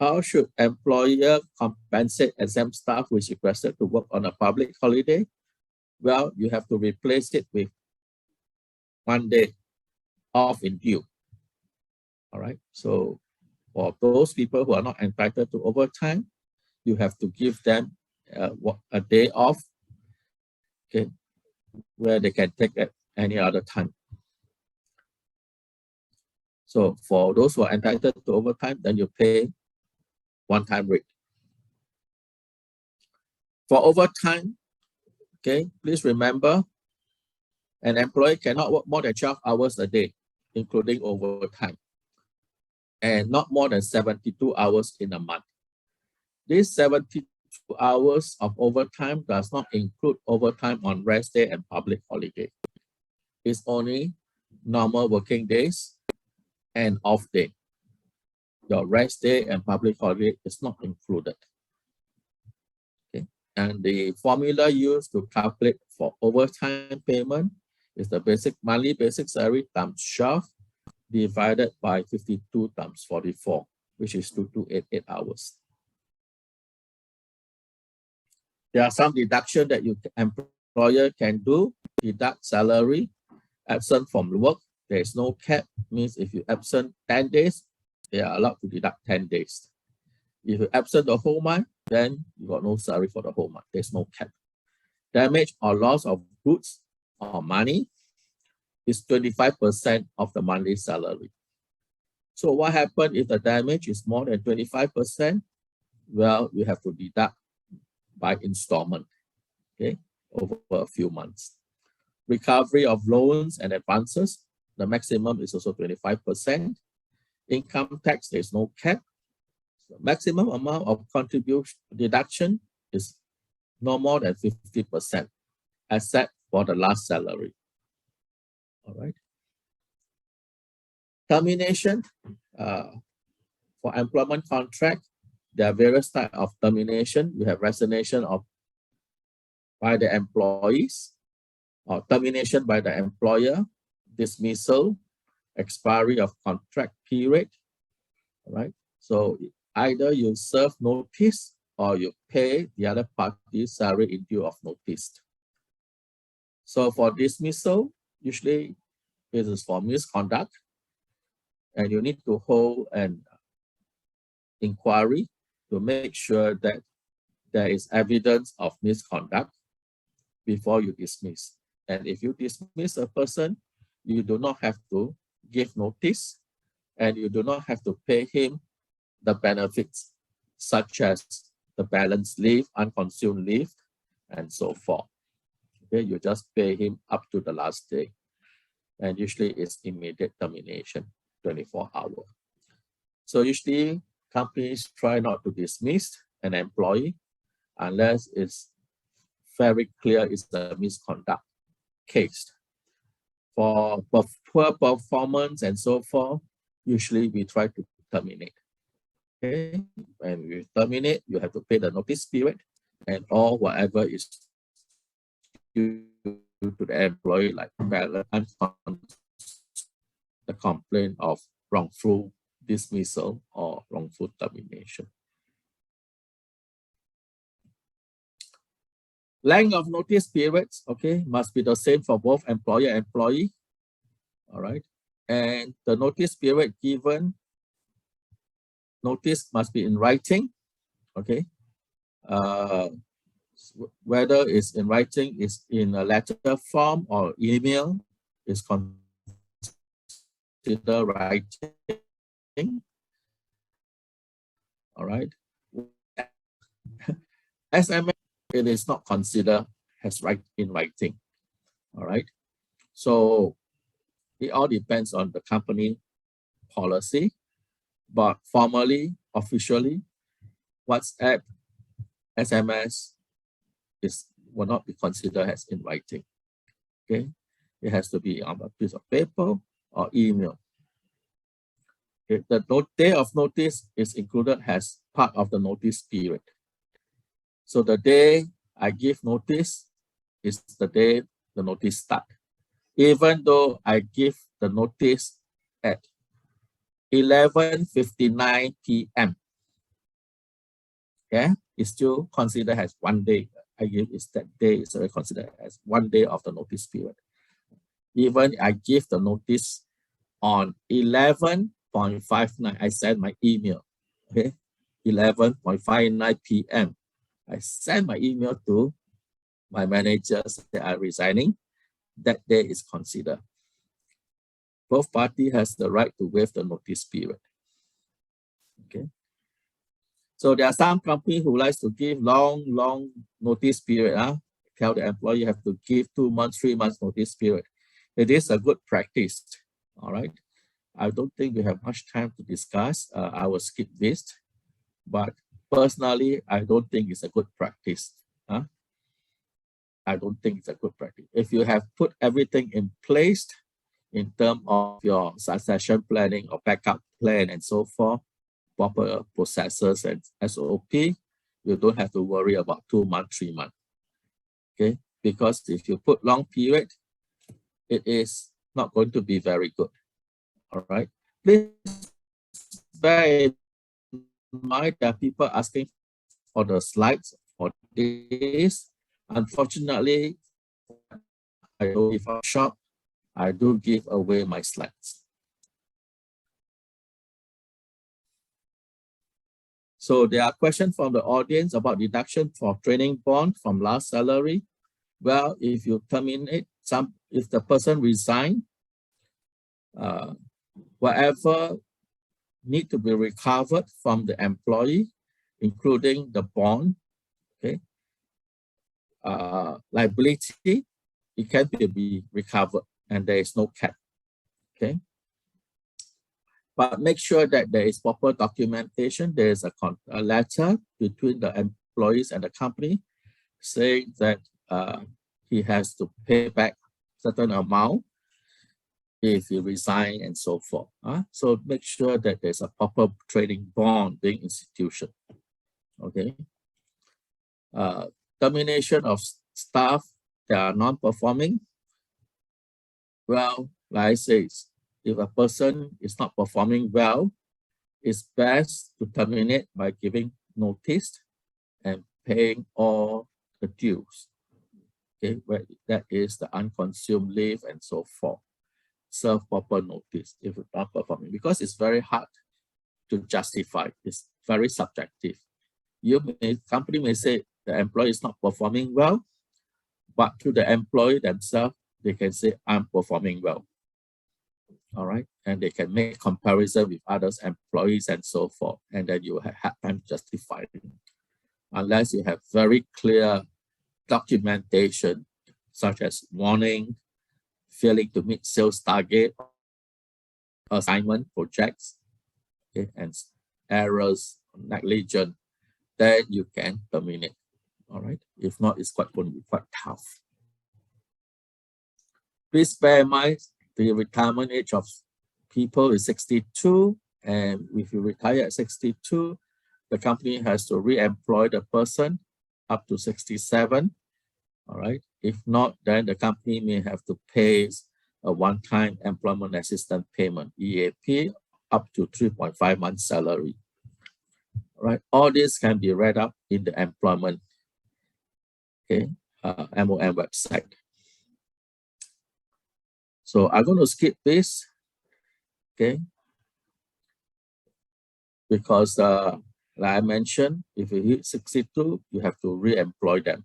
How should employer compensate exempt staff who is requested to work on a public holiday? Well, you have to replace it with 1 day off in lieu. All right. So for those people who are not entitled to overtime, you have to give them a day off, okay, where they can take at any other time. So for those who are entitled to overtime, then you pay one-time rate. For overtime, okay, please remember, an employee cannot work more than 12 hours a day, including overtime, and not more than 72 hours in a month. These 72 hours of overtime does not include overtime on rest day and public holiday. It's only normal working days and off day. Your rest day and public holiday is not included. Okay, and the formula used to calculate for overtime payment is the monthly basic salary times 12 divided by 52 times 44, which is 2288 hours. There are some deduction that employer can do. Deduct salary, absent from work. There is no cap, means if you absent 10 days, they are allowed to deduct 10 days. If you absent the whole month, then you got no salary for the whole month. There's no cap. Damage or loss of goods or money is 25% of the monthly salary. So what happens if the damage is more than 25%? Well, you have to deduct by installment, okay, over a few months. Recovery of loans and advances, the maximum is also 25%. Income tax, there's no cap. The maximum amount of contribution deduction is no more than 50%, except for the last salary. All right. Termination, for employment contract, there are various types of termination. You have resignation by the employees, or termination by the employer, dismissal, expiry of contract period. All right. So either you serve notice or you pay the other party's salary in lieu of notice. So for dismissal, usually it is for misconduct, and you need to hold an inquiry to make sure that there is evidence of misconduct before you dismiss. And if you dismiss a person, you do not have to give notice, and you do not have to pay him the benefits such as the balance leave, unconsumed leave, and so forth. Okay, you just pay him up to the last day. And usually it's immediate termination, 24 hours. So usually companies try not to dismiss an employee unless it's very clear it's a misconduct case. For poor performance and so forth, usually we try to terminate. Okay, when you terminate, you have to pay the notice period and all whatever is due to the employee, like balance, the complaint of wrongful dismissal or wrongful termination. Length of notice periods, okay, must be the same for both employer and employee. All right, and the notice period given, notice must be in writing, okay. Whether it's in writing, is in a letter form or email, is considered writing. All right. SMS, it is not considered as in writing. All right. So it all depends on the company policy, but formally, officially, WhatsApp, SMS will not be considered as in writing. Okay, it has to be on a piece of paper or email. Okay. The day of notice is included as part of the notice period. So the day I give notice is the day the notice starts. Even though I give the notice at 11:59 p.m. Yeah, it's still considered as 1 day. I give is that day is considered as 1 day of the notice period. Even I give the notice on 11:59, I send my email. Okay, 11:59 p.m. I send my email to my managers that are resigning. That day is considered. Both parties has the right to waive the notice period. Okay. So there are some companies who likes to give long notice period. Tell the employee you have to give 2 months, 3 months notice period. It is a good practice. All right. I don't think we have much time to discuss. I will skip this. But personally, I don't think it's a good practice. I don't think it's a good practice. If you have put everything in place in terms of your succession planning or backup plan and so forth, proper processes and SOP, you don't have to worry about 2 months, 3 months. Okay, because if you put long period, it is not going to be very good. All right, please bear in mind that people asking for the slides for this. Unfortunately, I don't give a shop. I do give away my slides. So there are questions from the audience about deduction for training bond from last salary. Well, if you terminate if the person resign, whatever need to be recovered from the employee, including the bond, okay, liability, it can be recovered and there is no cap. Okay. But make sure that there is proper documentation. There is a letter between the employees and the company saying that he has to pay back certain amount if he resign and so forth. So make sure that there's a proper trading bond being institution. Okay. Termination of staff that are non-performing. Well, like I say, if a person is not performing well, it's best to terminate by giving notice and paying all the dues. Okay, where that is the unconsumed leave and so forth. Serve proper notice if it's not performing, because it's very hard to justify. It's very subjective. Company may say the employee is not performing well, but to the employee themselves, they can say, I'm performing well. All right, and they can make comparison with others employees and so forth, and then you have hard time justifying, unless you have very clear documentation, such as warning, failing to meet sales target, assignment projects, okay, and errors, negligence, then you can terminate. All right, if not, it's going to be quite tough. Please bear in mind the retirement age of people is 62, and if you retire at 62, the company has to re-employ the person up to 67. All right. If not, then the company may have to pay a one-time employment assistance payment, EAP, up to 3.5 months salary. All right. All this can be read up in the employment, okay, MOM website. So I'm going to skip this, okay, because like I mentioned, if you hit 62, you have to re-employ them.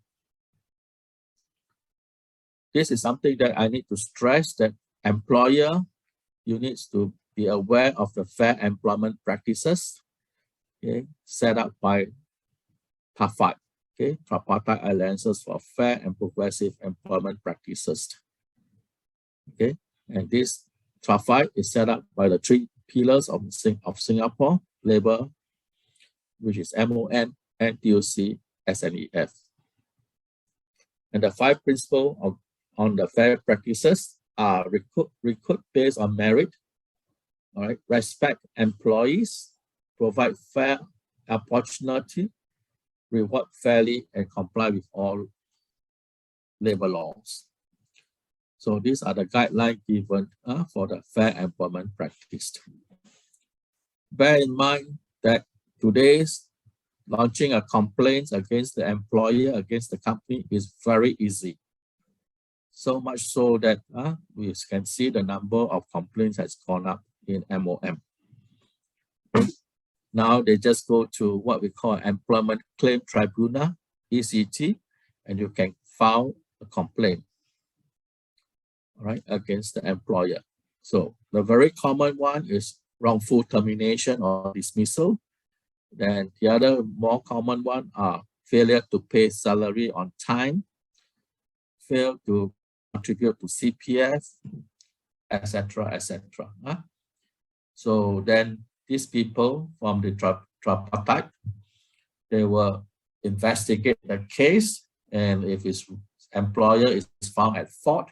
This is something that I need to stress, that employer, you need to be aware of the fair employment practices, okay, set up by TAFAT, okay, Tripartite Alliances for Fair and Progressive Employment Practices. Okay, and this TAFAT is set up by the 3 pillars of Singapore labor, which is MON, NTUC, SNEF. And the 5 principles on the fair practices are recruit based on merit, all right, respect employees, provide fair opportunity, reward fairly, and comply with all labor laws. So these are the guidelines given for the fair employment practice. Bear in mind that today's launching a complaint against the employer, against the company is very easy. So much so that we can see the number of complaints has gone up in MOM. Now they just go to what we call Employment Claim Tribunal, ECT, and you can file a complaint, all right, against the employer. So the very common one is wrongful termination or dismissal. Then the other more common one are failure to pay salary on time, fail to contribute to CPF, etc., etc. So then these people from the tripartite, they will investigate the case, and if his employer is found at fault,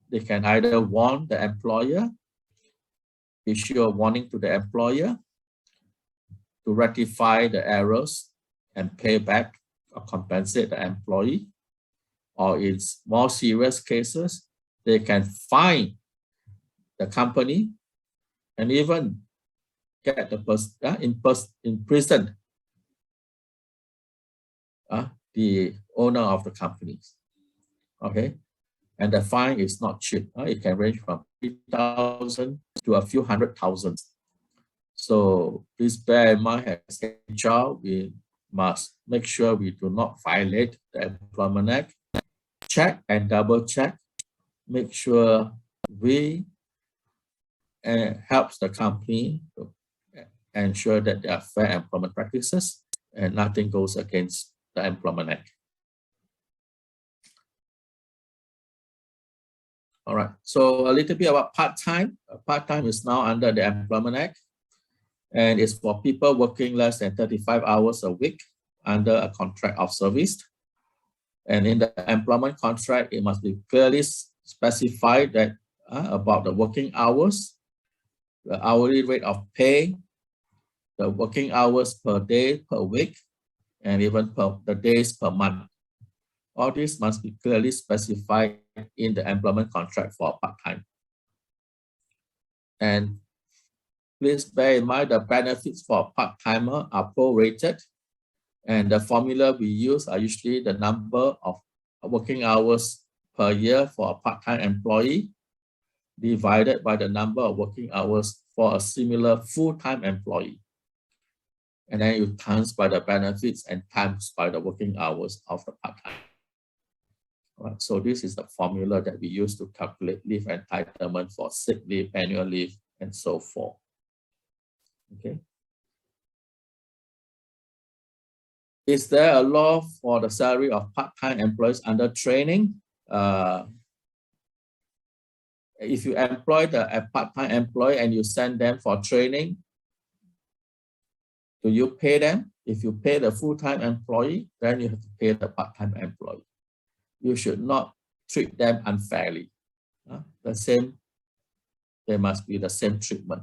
they can either warn the employer, issue a warning to the employer to rectify the errors and pay back or compensate the employee, or in more serious cases, they can fine the company and even get the person imprisoned the owner of the company. Okay, and the fine is not cheap. It can range from 3,000 to a few $100,000. So please bear in mind, as HR, we must make sure we do not violate the Employment Act. Check and double check. Make sure we help the company to ensure that there are fair employment practices and nothing goes against the Employment Act. All right, so a little bit about part-time. Part-time is now under the Employment Act, and it's for people working less than 35 hours a week under a contract of service. And in the employment contract, it must be clearly specified that about the working hours, the hourly rate of pay, the working hours per day, per week, and even the days per month. All this must be clearly specified in the employment contract for part-time. And please bear in mind the benefits for part-timer are prorated, and the formula we use are usually the number of working hours per year for a part-time employee divided by the number of working hours for a similar full-time employee. And then you times by the benefits and times by the working hours of the part-time. Right, so this is the formula that we use to calculate leave entitlement for sick leave, annual leave, and so forth. Okay. Is there a law for the salary of part-time employees under training? If you employ a part-time employee and you send them for training, do you pay them? If you pay the full-time employee, then you have to pay the part-time employee. You should not treat them unfairly. There must be the same treatment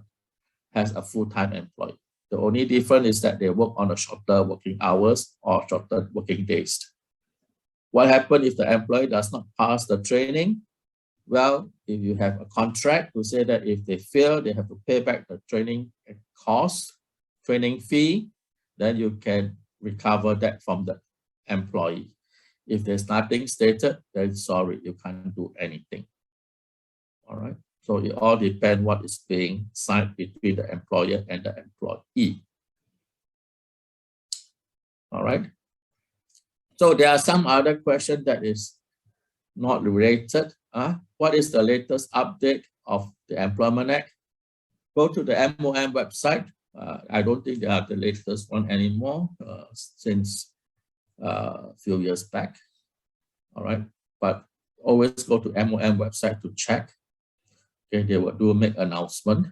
as a full-time employee. The only difference is that they work on a shorter working hours or shorter working days. What happens if the employee does not pass the training? Well, if you have a contract to say that if they fail, they have to pay back the training cost, training fee, then you can recover that from the employee. If there's nothing stated, then sorry, you can't do anything. All right. So it all depends what is being signed between the employer and the employee. All right. So there are some other questions that is not related. What is the latest update of the Employment Act? Go to the MOM website. I don't think they are the latest one anymore since a few years back. All right, but always go to MOM website to check. Okay, they will do make announcement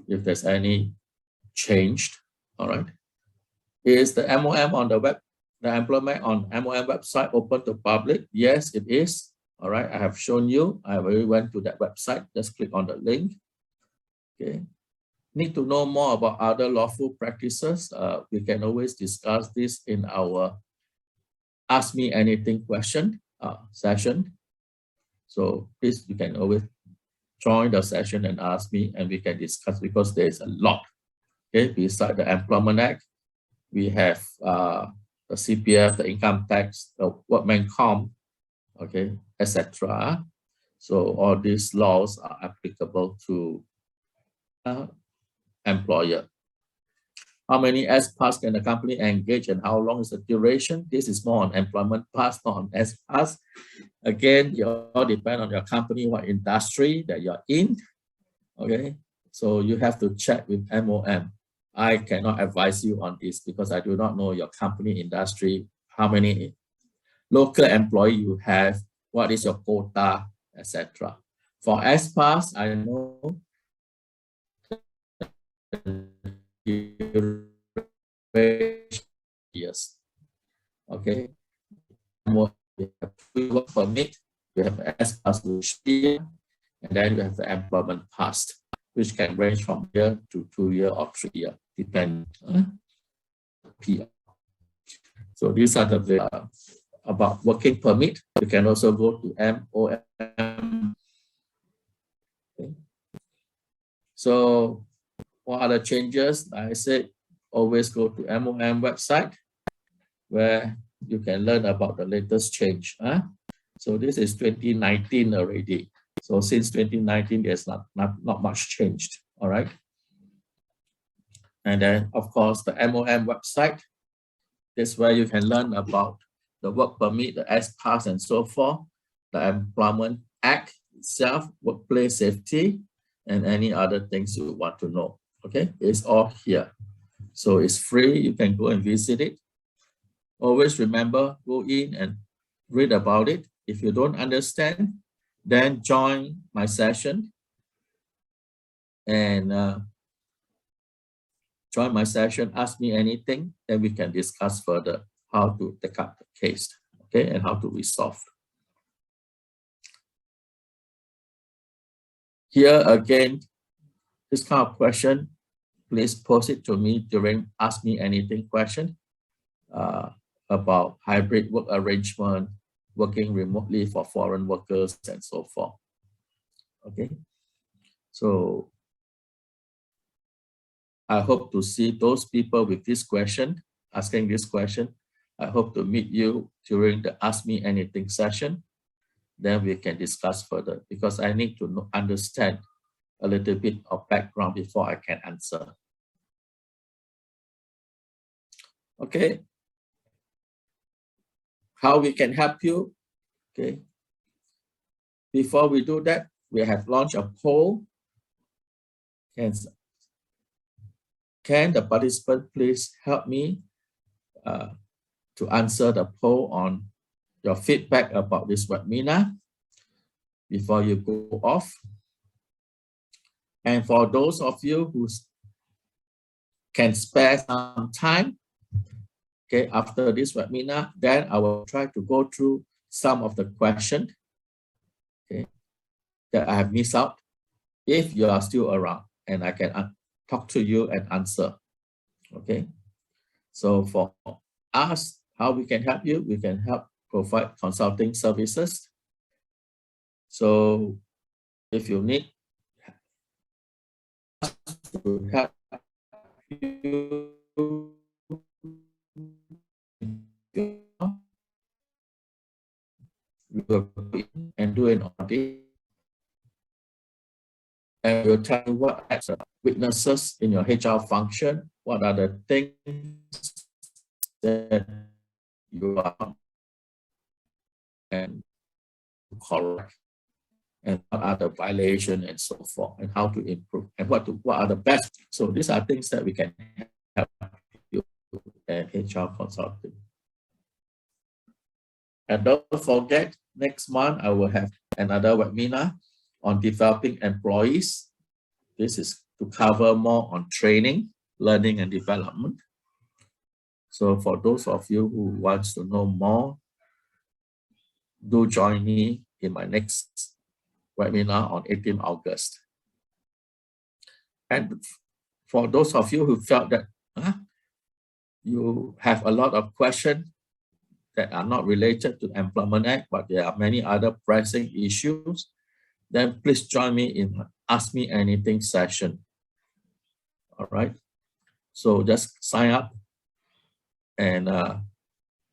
if there's any changed. All right, is the MOM on the web, the employment on MOM website open to public? Yes, it is. All right, I have shown you. I already went to that website. Just click on the link. Okay. Need to know more about other lawful practices? We can always discuss this in our Ask Me Anything question session. So please, you can always join the session and ask me, and we can discuss because there's a lot. Okay, beside the Employment Act, we have the CPF, the income tax, the workman comp, okay, etc. So all these laws are applicable to employer. How many S-Pass can the company engage and how long is the duration? This is more on employment pass, not on S-Pass. Again, it all depends on your company, what industry that you're in. Okay, so you have to check with MOM. I cannot advise you on this because I do not know your company industry, how many local employees you have, what is your quota, etc. For S-Pass, I know yes. Okay. We have work permit, we have S-Pass year, and then we have the employment pass, which can range from year to 2 year or 3 year, depending on PR. So these are the about working permit. You can also go to MOM. Okay. So what are the changes? I said always go to MOM website where you can learn about the latest change. So this is 2019 already. So since 2019, there's not much changed. All right. And then, of course, the MOM website. That's where you can learn about the work permit, the S-Pass, and so forth, the Employment Act itself, workplace safety, and any other things you want to know. Okay, it's all here. So it's free. You can go and visit it. Always remember, go in and read about it. If you don't understand, then join my session and join my session, ask me anything, then we can discuss further how to take up the case, okay, and how to resolve. Here again, this kind of question, please post it to me during Ask Me Anything question about hybrid work arrangement, working remotely for foreign workers, and so forth. Okay, so I hope to see those people with this question, asking this question. I hope to meet you during the Ask Me Anything session. Then we can discuss further because I need to understand a little bit of background before I can answer. Okay. How we can help you? Okay. Before we do that, we have launched a poll. Can the participant please help me to answer the poll on your feedback about this webinar before you go off? And for those of you who can spare some time, okay, after this webinar, then I will try to go through some of the questions, okay, that I have missed out if you are still around and I can talk to you and answer. Okay, so for us, how we can help you, we can help provide consulting services. So if you need us to help you we will go in and do an audit and we'll tell you what are the weaknesses in your HR function, what are the things that you are and correct, and what are the violations and so forth, and how to improve, and what are the best. So these are things that we can help you at HR consulting. And don't forget, next month I will have another webinar on developing employees. This is to cover more on training, learning, and development. So for those of you who wants to know more, do join me in my next webinar on 18 August. And for those of you who felt that you have a lot of questions that are not related to Employment Act, but there are many other pressing issues, then please join me in Ask Me Anything session. All right. So just sign up and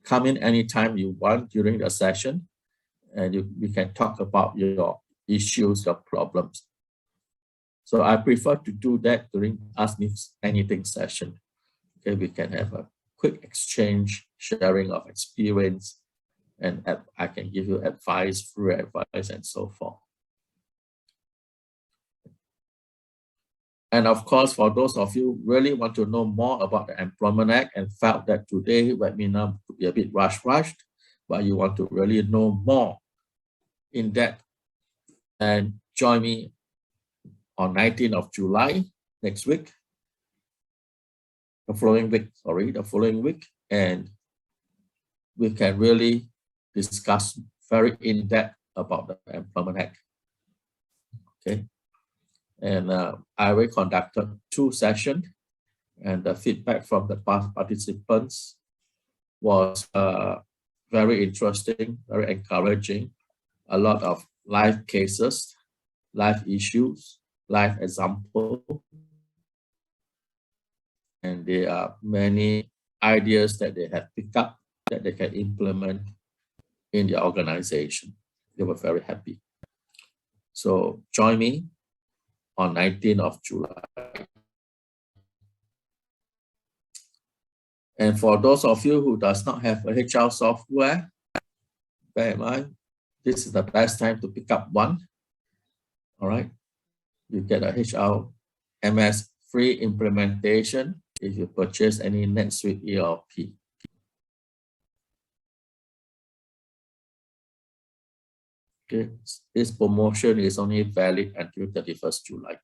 come in anytime you want during the session, and we can talk about your issues, your problems. So I prefer to do that during Ask Me Anything session. Okay, we can have a quick exchange, sharing of experience, and I can give you advice, free advice, and so forth. And of course, for those of you who really want to know more about the Employment Act and felt that today webinar could be a bit rushed, but you want to really know more in depth, and join me on 19th of July, next week, the following week, and we can really discuss very in-depth about the Employment Act. Okay. And I will conduct 2 sessions, and the feedback from the participants was very interesting, very encouraging. A lot of live cases, live issues, live examples, and there are many ideas that they have picked up that they can implement in their organization. They were very happy. So join me on 19th of July. And for those of you who does not have a HR software, bear in mind, this is the best time to pick up one. All right. You get a HR MS free implementation if you purchase any NetSuite ERP. Okay. This promotion is only valid until 31st July.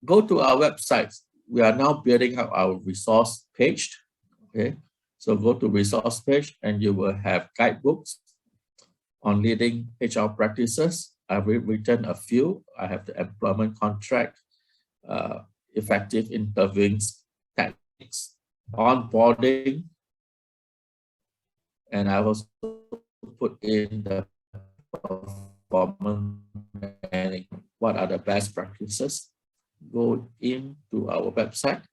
Go to our website. We are now building up our resource page. Okay, so go to resource page and you will have guidebooks on leading HR practices. I've written a few. I have the employment contract, effective interviewing techniques, onboarding, and I also put in the performance planning. What are the best practices? Go into our website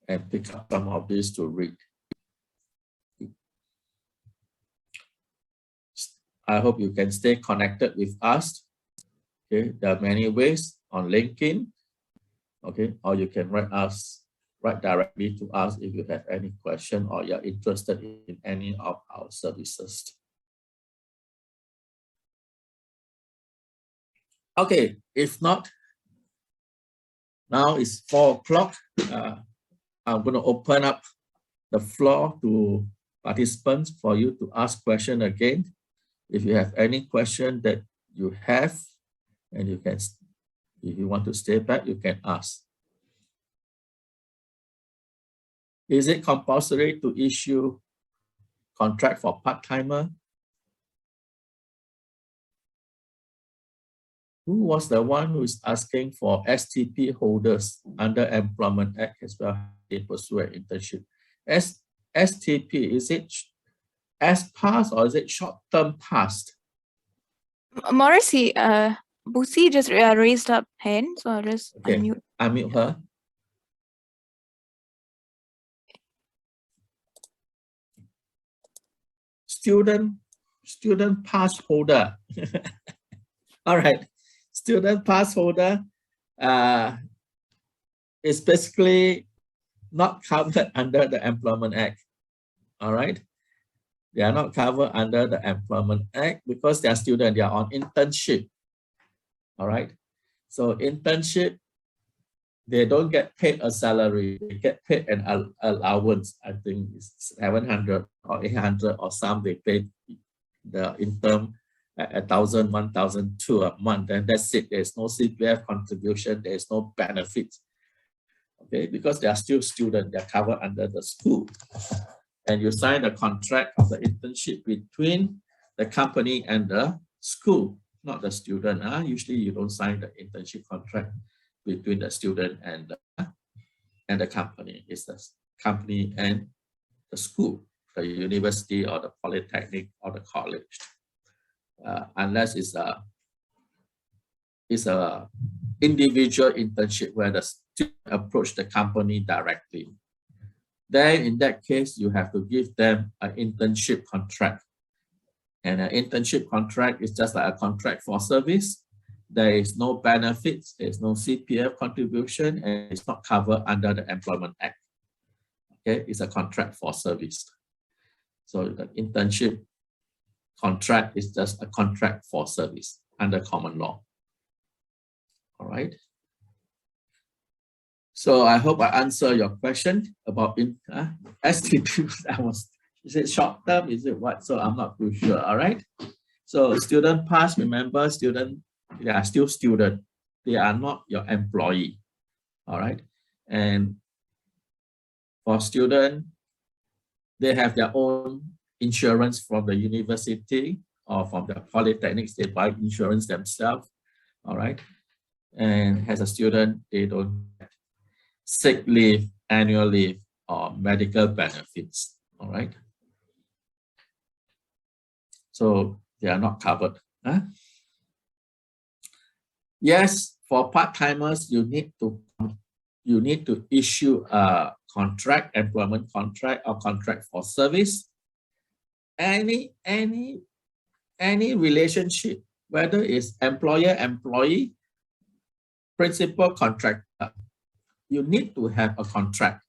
and pick up some of these to read. I hope you can stay connected with us. Okay, there are many ways on LinkedIn. Okay, or you can write directly to us if you have any question or you're interested in any of our services. Okay, if not, now it's 4 o'clock. I'm going to open up the floor to participants for you to ask questions again. If you have any question that you have, and you can, if you want to stay back, you can ask. Is it compulsory to issue contract for part-timer? Who was the one who is asking for STP holders under Employment Act as well? They pursue an internship. STP, is it as pass or is it short-term past? Maurice, Busi just raised up hand, so I'll just unmute. Unmute her. Student pass holder. All right. Student pass holder is basically not covered under the Employment Act. All right. They are not covered under the Employment Act because they are students, they are on internship. All right. So internship, they don't get paid a salary, they get paid an allowance. I think it's 700 or 800 or some, they pay the intern 1,000, 1,200 a month, and that's it. There's no CPF contribution, there's no benefits. Okay, because they are still students, they're covered under the school. and you sign the contract of the internship between the company and the school, not the student. Usually you don't sign the internship contract between the student and the company. It's the company and the school, the university or the polytechnic or the college, unless it's a individual internship where the student approach the company directly. Then in that case, you have to give them an internship contract. And an internship contract is just like a contract for service. There is no benefits, there's no CPF contribution, and it's not covered under the Employment Act. Okay, it's a contract for service. So the internship contract is just a contract for service under common law. All right. So I hope I answer your question about STP. Is it short term? Is it what? So I'm not too sure. All right. So student pass, remember, student, they are still student. They are not your employee. All right. And for student, they have their own insurance from the university or from the polytechnics. They buy insurance themselves. All right. And as a student, they don't get sick leave, annual leave, or medical benefits. All right. So they are not covered. Yes, for part-timers, you need to issue a contract, employment contract or contract for service. Any relationship, whether it's employer-employee, principal contractor, you need to have a contract.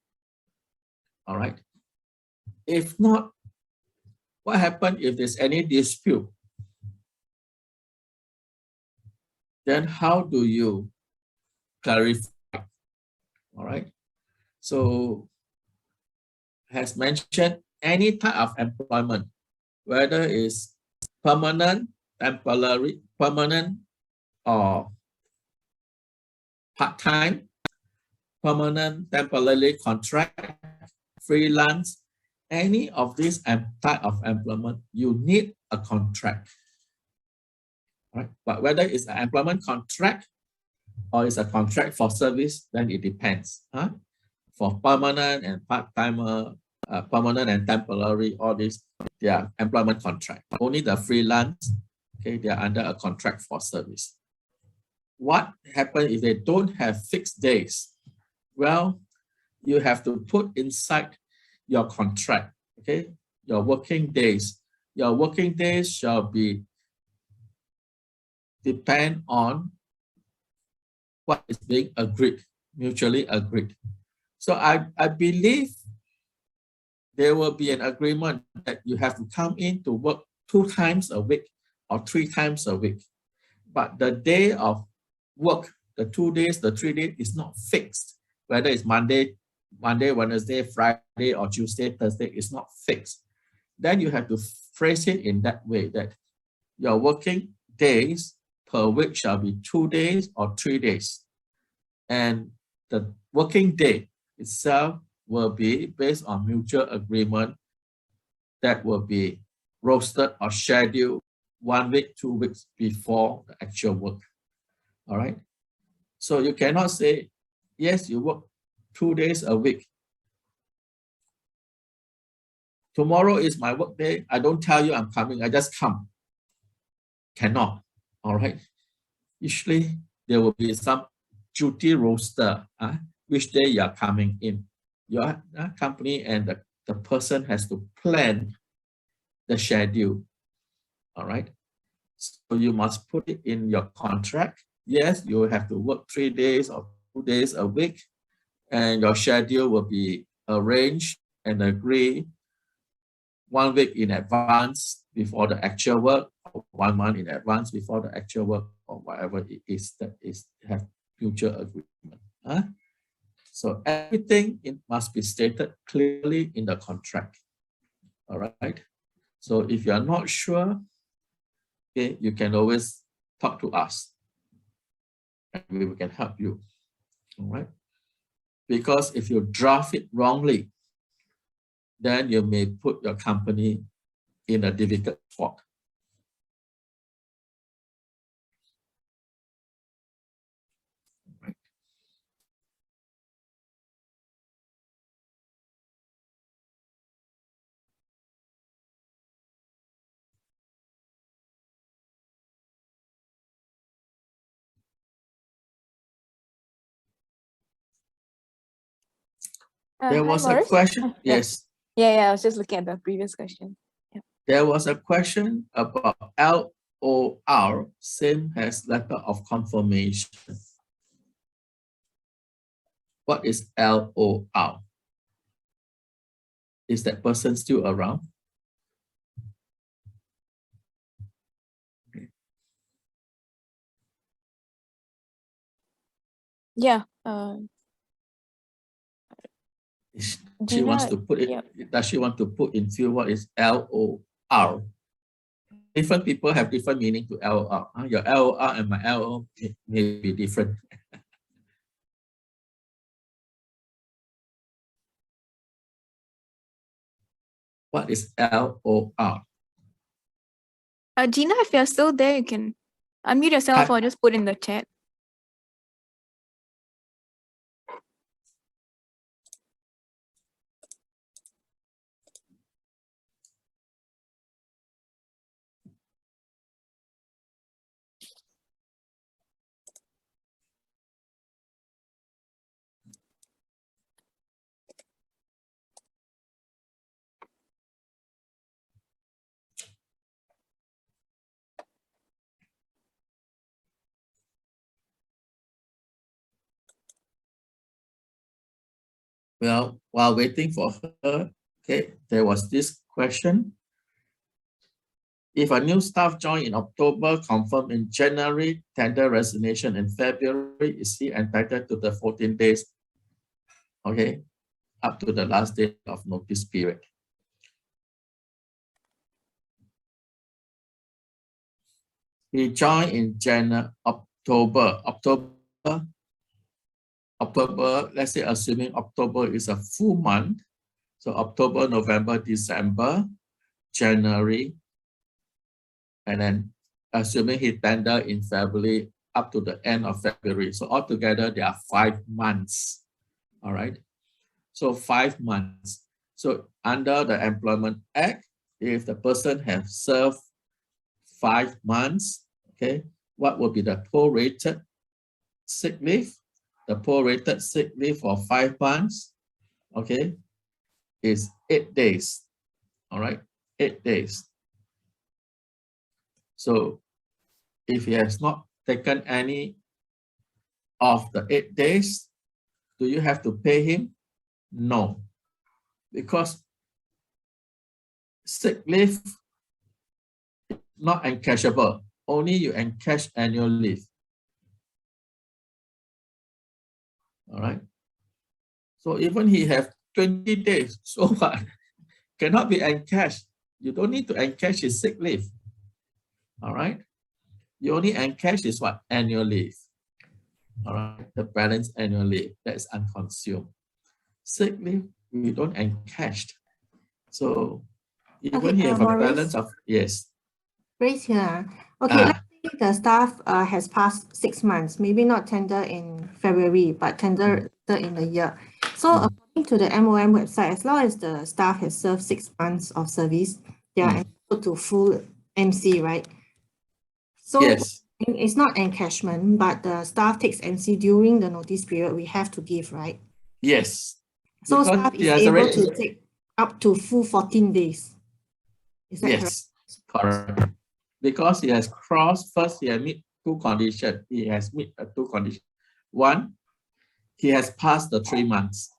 All right. If not, what happens if there's any dispute? Then how do you clarify? All right. So, as mentioned, any type of employment, whether it's permanent, temporary, permanent, or part-time, permanent, temporary contract, freelance, any of these type of employment, you need a contract. Right? But whether it's an employment contract or it's a contract for service, then it depends. For permanent and part-timer, permanent and temporary, all these, they are employment contract. Only the freelance, okay, they are under a contract for service. What happens if they don't have fixed days? Well, you have to put inside your contract, okay, your working days. Your working days shall be depend on what is being agreed, mutually agreed. So I believe there will be an agreement that you have to come in to work 2 times a week or 3 times a week. But the day of work, the 2 days, the 3 days is not fixed. Whether it's Monday, Wednesday, Friday, or Tuesday, Thursday, it's not fixed. Then you have to phrase it in that way that your working days per week shall be 2 days or 3 days. And the working day itself will be based on mutual agreement that will be rostered or scheduled 1 week, 2 weeks before the actual work. All right. So you cannot say, yes, you work 2 days a week. Tomorrow is my work day. I don't tell you I'm coming. I just come. Cannot. All right. Usually there will be some duty roster, which day you are coming in. Your company and the person has to plan the schedule. All right. So you must put it in your contract. Yes, you have to work 3 days or 2 days a week, and your schedule will be arranged and agreed 1 week in advance before the actual work, or 1 month in advance before the actual work, or whatever it is that is have mutual agreement. So everything must be stated clearly in the contract. All right. So if you are not sure, okay, you can always talk to us, and we can help you. All right. Because if you draft it wrongly, then you may put your company in a difficult spot. There Hi, was a Maurice. question. Yeah. Yes. Yeah, I was just looking at the previous question. Yeah. There was a question about LOR, same as letter of confirmation. What is LOR? Is that person still around? Okay. Yeah. She wants Gina, to put it, yeah. does she want to put in field what is LOR? Different people have different meaning to LOR. Your LOR and my LOR may be different. What is LOR? Gina, if you're still there, you can unmute yourself or just put in the chat. Well, while waiting for her, okay, there was this question. If a new staff join in October, confirm in January, tender resignation in February, is he entitled to the 14 days? Okay, up to the last day of notice period. He joined in October, let's say assuming October is a full month. So October, November, December, January, and then assuming he tender in February up to the end of February. So altogether, there are 5 months. All right. So 5 months. So under the Employment Act, if the person has served 5 months, okay, what will be the prorated sick leave? The prorated sick leave for 5 months, okay, is 8 days. All right, 8 days. So if he has not taken any of the 8 days, do you have to pay him? No, because sick leave is not encashable. Only you encash annual leave. All right. So even he have 20 days, so what? Cannot be encashed. You don't need to encash his sick leave. All right. You only encash is what? Annual leave. All right. The balance annual leave that is unconsumed. Sick leave, we don't encash. So even he have a balance of, yes. Grace here. Okay, let's say the staff has passed 6 months, maybe not tender in February, but tender in the year. So according to the MOM website, as long as the staff has served 6 months of service, they are entitled to full MC, right? So yes. It's not encashment, but the staff takes MC during the notice period we have to give, right? Yes. So because staff is able to take up to full 14 days. Is that yes, correct? Because he has crossed, first he has meet 2 conditions. He has meet 2 conditions. 1, he has passed the 3 months.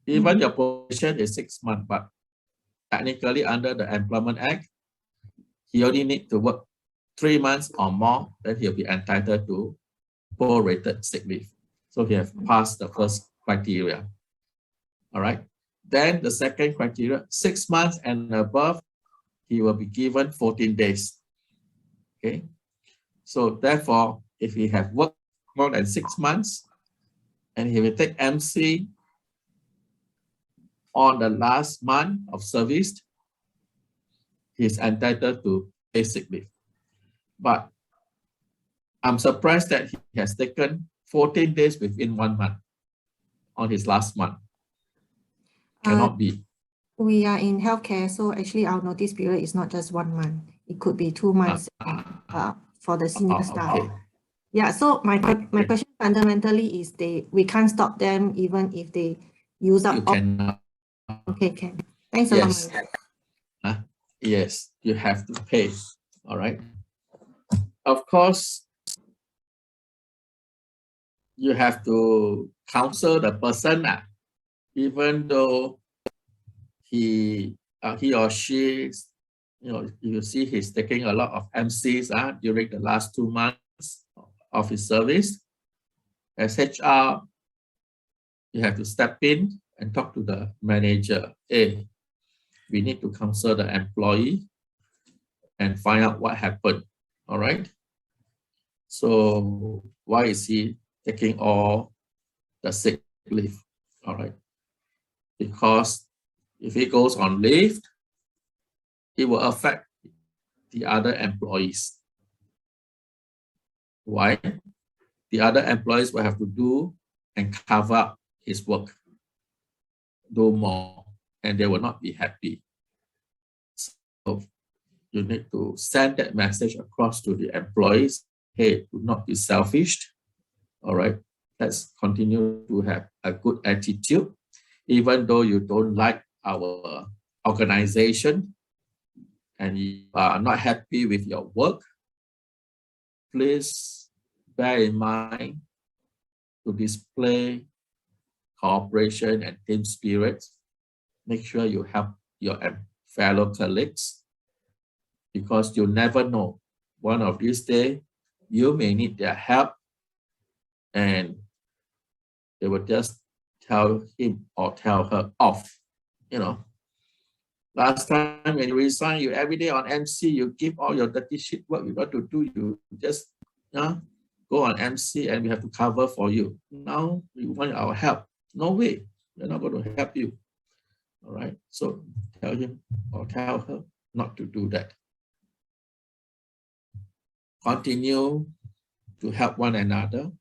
Even your probation is 6 months, but technically under the Employment Act, he only need to work 3 months or more, then he'll be entitled to prorated sick leave. So he has passed the first criteria. All right. Then the second criteria, 6 months and above, he will be given 14 days. Okay. So therefore, if he have worked more than 6 months and he will take MC on the last month of service, he's entitled to basic leave. But I'm surprised that he has taken 14 days within 1 month on his last month. Cannot be. We are in healthcare, so actually our notice period is not just 1 month. It could be 2 months for the senior staff. Okay. Yeah, so my question fundamentally is we can't stop them even if they use up You cannot. Okay, can. Thanks a lot. Yes. Yes, you have to pay. All right. Of course, you have to counsel the person, even though he or she, you see he's taking a lot of MCs during the last 2 months of his service. As HR, you have to step in and talk to the manager. Hey, we need to counsel the employee and find out what happened. All right. So why is he taking all the sick leave? All right. Because if he goes on leave, it will affect the other employees. Why? The other employees will have to do and cover up his work, do more, and they will not be happy. So you need to send that message across to the employees. Hey, do not be selfish. All right. Let's continue to have a good attitude. Even though you don't like our organization and you are not happy with your work, please bear in mind to display cooperation and team spirit. Make sure you help your fellow colleagues, because you never know. One of these days, you may need their help and they will just tell him or tell her off. Last time when you resign, you every day on MC, you give all your dirty shit work you got to do, you just go on MC and we have to cover for you. Now you want our help. No way, we're not going to help you. All right, so tell him or tell her not to do that. Continue to help one another,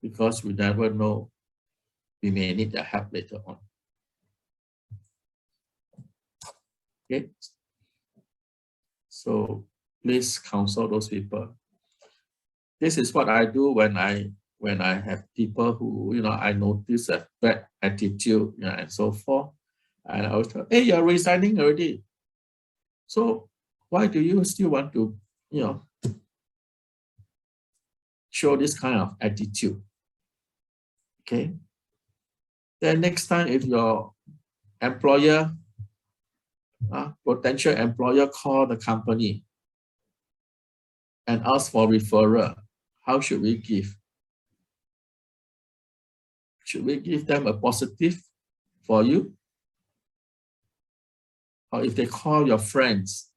because we never know, we may need their help later on. Okay, so please counsel those people. This is what I do when I have people who I notice a bad attitude and so forth, and I was tell, hey, you're resigning already, so why do you still want to show this kind of attitude? Okay, then next time if your employer, potential employer, call the company and ask for referral, how should we give? Should we give them a positive for you? Or if they call your friends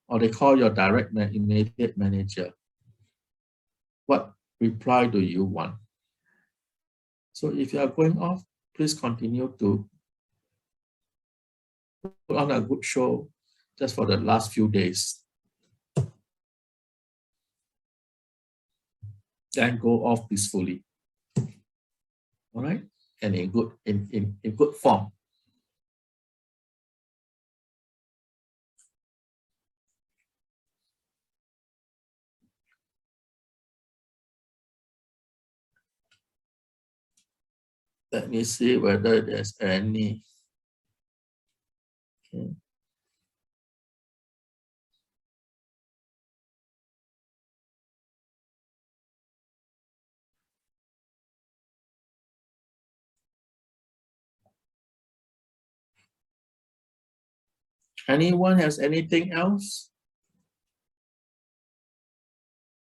or they call your direct immediate manager, what reply do you want? So if you are going off, please continue to put on a good show just for the last few days. Then go off peacefully. All right? And in good form. Let me see whether there's any. Okay. Anyone has anything else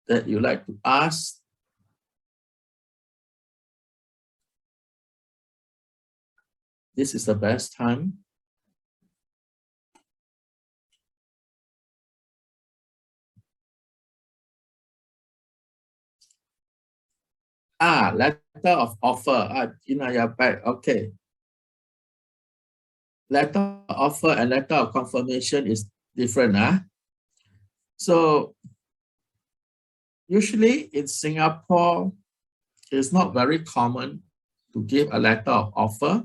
that you like to ask? This is the best time. Letter of offer. You're back. Okay. letter of offer and letter of confirmation is different. So usually in Singapore, it's not very common to give a letter of offer.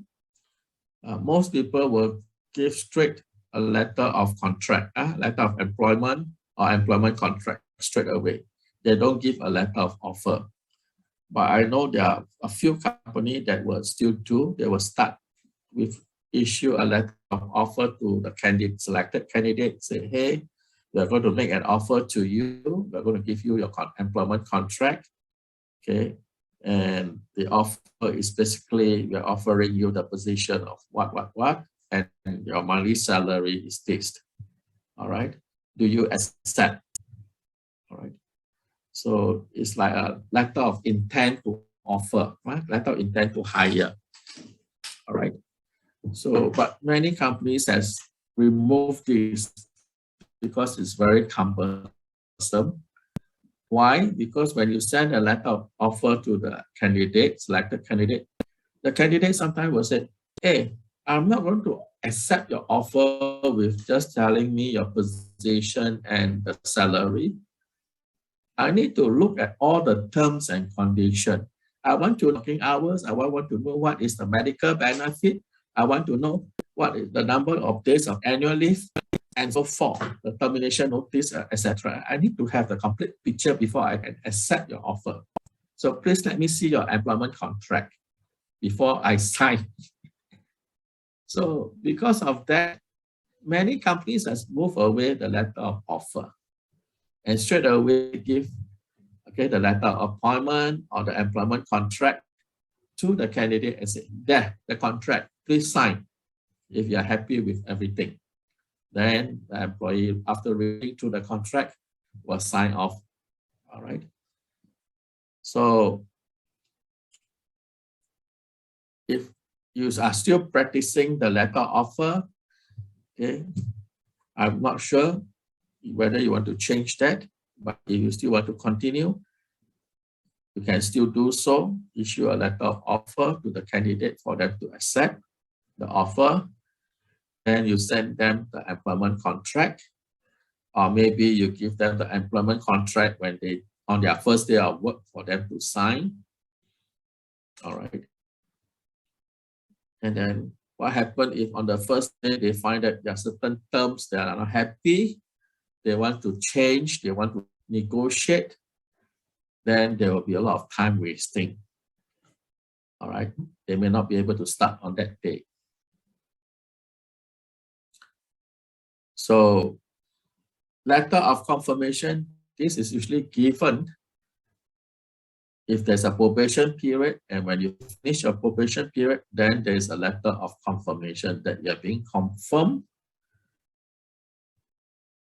Most people will give straight a letter of contract, letter of employment or employment contract straight away. They don't give a letter of offer. But I know there are a few companies that will still do. They will start with issue a letter of offer to the candidate, selected candidate, say, hey, we're going to make an offer to you. We're going to give you your employment contract. Okay. And the offer is basically we're offering you the position of what, and your monthly salary is this. All right. Do you accept? All right. So it's like a letter of intent to offer, right? Letter of intent to hire. All right. So, but many companies has removed this because it's very cumbersome. Why? Because when you send a letter of offer to the candidate, selected candidate, the candidate sometimes will say, hey, I'm not going to accept your offer with just telling me your position and the salary. I need to look at all the terms and conditions. I want to know working hours. I want to know what is the medical benefit. I want to know what is the number of days of annual leave and so forth, the termination notice, etc. I need to have the complete picture before I can accept your offer. So please let me see your employment contract before I sign. So because of that, many companies has moved away the letter of offer and straight away give the letter of appointment or the employment contract to the candidate and say, there, the contract, please sign if you're happy with everything. Then the employee, after reading through the contract, will sign off. All right. So if you are still practicing the letter offer, okay, I'm not sure whether you want to change that, but if you still want to continue, you can still do so. Issue a letter of offer to the candidate for them to accept the offer. Then you send them the employment contract, or maybe you give them the employment contract when they on their first day of work for them to sign. All right. And then what happens if on the first day they find that there are certain terms that are not happy, they want to change, they want to negotiate, then there will be a lot of time wasting. All right. They may not be able to start on that day. So letter of confirmation, this is usually given if there's a probation period, and when you finish your probation period, then there is a letter of confirmation that you're being confirmed.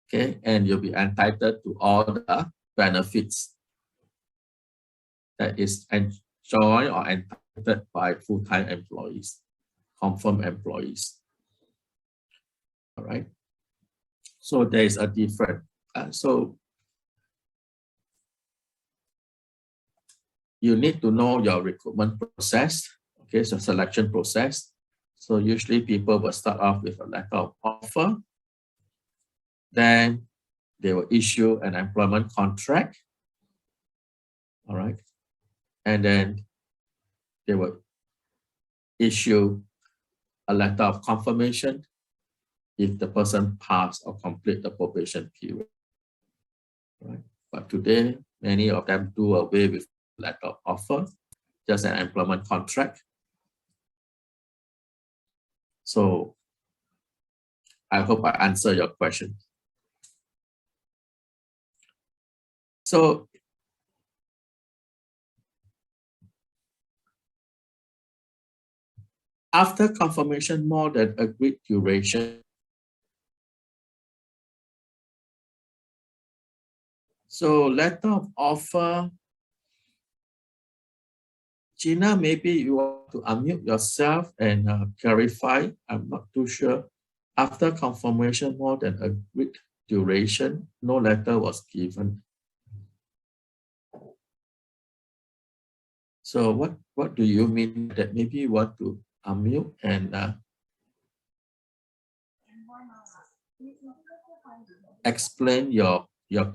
Okay, and you'll be entitled to all the benefits that is enjoyed or entitled by full-time employees, confirmed employees. All right. So there is a difference. So you need to know your recruitment process, okay, so selection process. So usually people will start off with a letter of offer. Then they will issue an employment contract. All right. And then they will issue a letter of confirmation if the person passed or complete the probation period. All right. But today, many of them do away with letter of offer, just an employment contract. So I hope I answer your question. So after confirmation more than agreed duration, so letter of offer, Gina, maybe you want to unmute yourself and clarify. I'm not too sure. After confirmation more than agreed duration, no letter was given. So what do you mean that maybe you want to unmute and explain your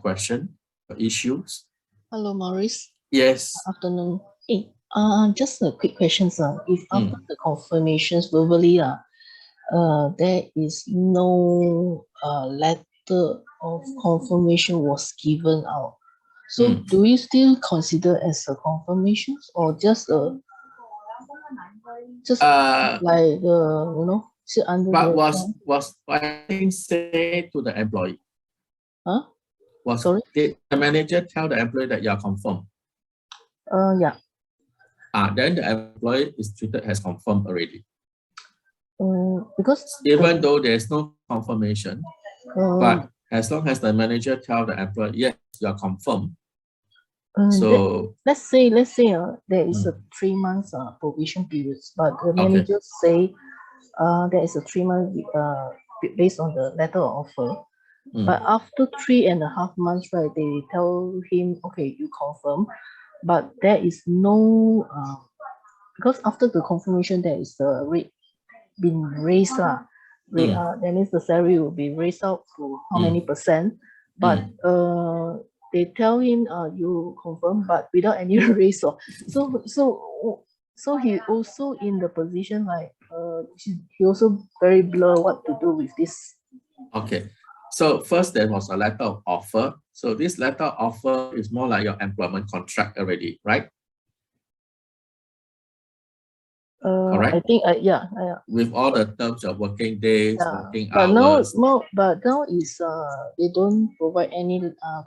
question, your issues? Hello, Maurice. Yes. Afternoon. Hey, just a quick question, sir. If after Mm. the confirmations verbally, there is no letter of confirmation was given out. So Mm. do we still consider as a confirmation or just like sit under But the was anything said to the employee? huh? Did the manager tell the employee that you are confirmed? Yeah. Then the employee is treated as confirmed already. Because Even though there's no confirmation, but as long as the manager tell the employee, yes, you are confirmed. So let's say there is a 3 months probation period, but the manager say there is a 3 month based on the letter of offer. But after 3.5 months, right, they tell him, okay, you confirm, but there is no because after the confirmation there is the rate been raised that means the salary will be raised out to how many percent, but they tell him you confirm but without any raise. So he also in the position like he also very blur what to do with this. Okay. So first there was a letter of offer. So this letter of offer is more like your employment contract already, right? Correct? I think yeah. With all the terms of working days, working But hours. now is they don't provide any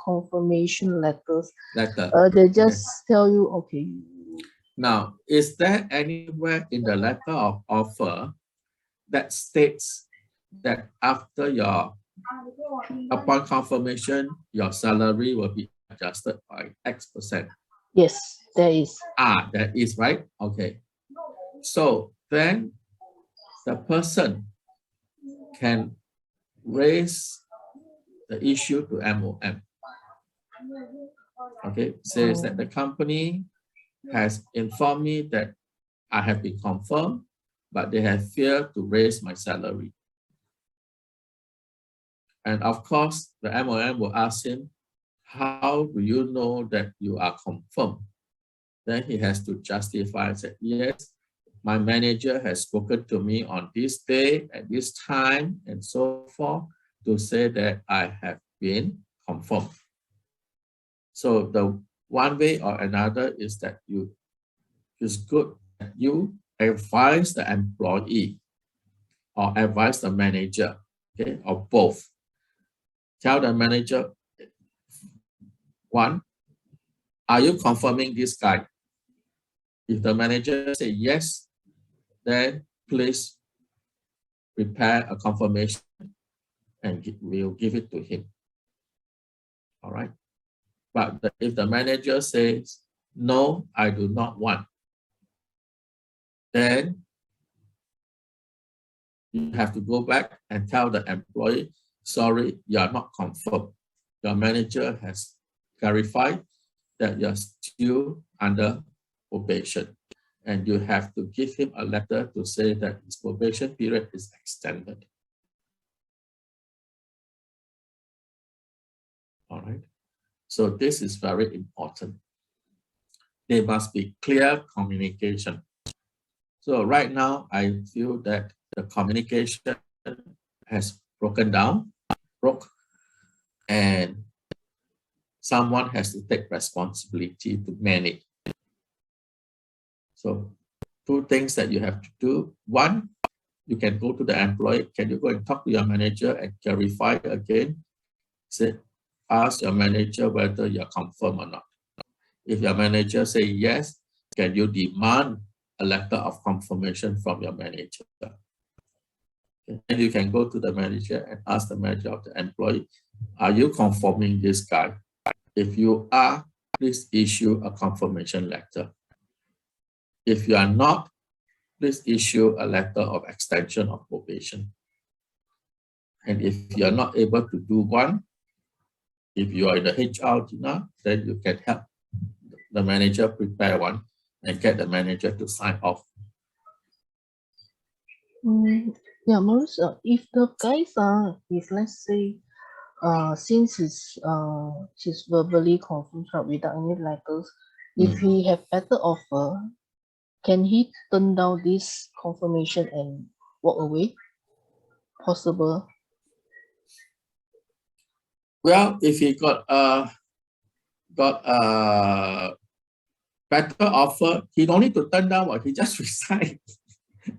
confirmation letters. Letter. They just tell you, okay. Now, is there anywhere in the letter of offer that states that after upon confirmation, your salary will be adjusted by X%? Yes, there is. There is, right? Okay. So then the person can raise the issue to MOM. Okay, says that the company has informed me that I have been confirmed, but they have feared to raise my salary. And of course, the MOM will ask him, how do you know that you are confirmed? Then he has to justify and say, yes, my manager has spoken to me on this day, at this time, and so forth, to say that I have been confirmed. So the one way or another is that it's good that you advise the employee or advise the manager, okay, or both. Tell the manager, one, are you confirming this guy? If the manager say yes, then please prepare a confirmation and we'll give it to him. All right. But if the manager says, no, I do not want, then you have to go back and tell the employee, sorry, you are not confirmed. Your manager has clarified that you're still under probation. And you have to give him a letter to say that his probation period is extended. All right. So this is very important. There must be clear communication. So right now, I feel that the communication has broken down, and someone has to take responsibility to manage. So two things that you have to do. One, you can go to the employee. Can you go and talk to your manager and clarify again? Say, ask your manager whether you're confirmed or not. If your manager say yes, can you demand a letter of confirmation from your manager? And you can go to the manager and ask the manager of the employee, are you confirming this guy? If you are, please issue a confirmation letter. If you are not, please issue a letter of extension of probation. And if you are not able to do one, if you are in the HR, then you can help the manager prepare one and get the manager to sign off. Yeah, Maurice, if the guys are, if let's say, since she's verbally confirmed without any letters, if he have better offer, can he turn down this confirmation and walk away? Possible. Well, if he got a better offer, he don't need to turn down what he just resigned.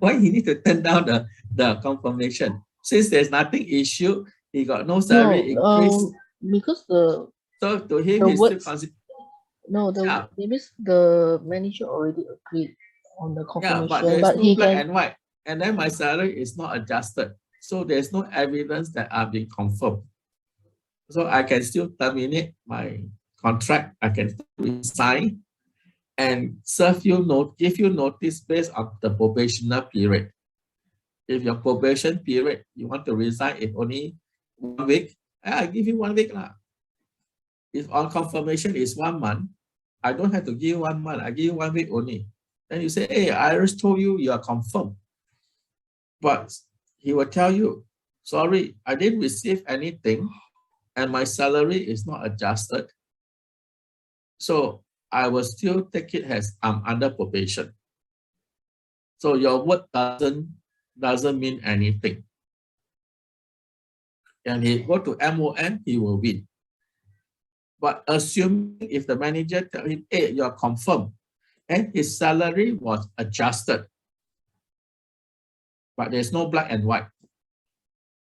Why he need to turn down the confirmation? Since there's nothing issued, he got no salary increase. Because So to him, the he's still words, considered. no, Yeah. maybe the manager already agreed on the Yeah, confirmation, but there's but no he black can. and white. And then my salary is not adjusted. So there's no evidence that I've been confirmed. So I can still terminate my contract. I can still resign and give you notice based on the probationary period. If your probation period, you want to resign in only 1 week, I give you 1 week. If on confirmation is 1 month, I don't have to give you 1 month. I give you 1 week only. Then you say, hey, I just told you you are confirmed. But he will tell you, sorry, I didn't receive anything and my salary is not adjusted. So I will still take it as I'm under probation. So your word doesn't mean anything. And he go to MOM, he will win. But assuming if the manager tell him, hey, you're confirmed, and his salary was adjusted, but there's no black and white,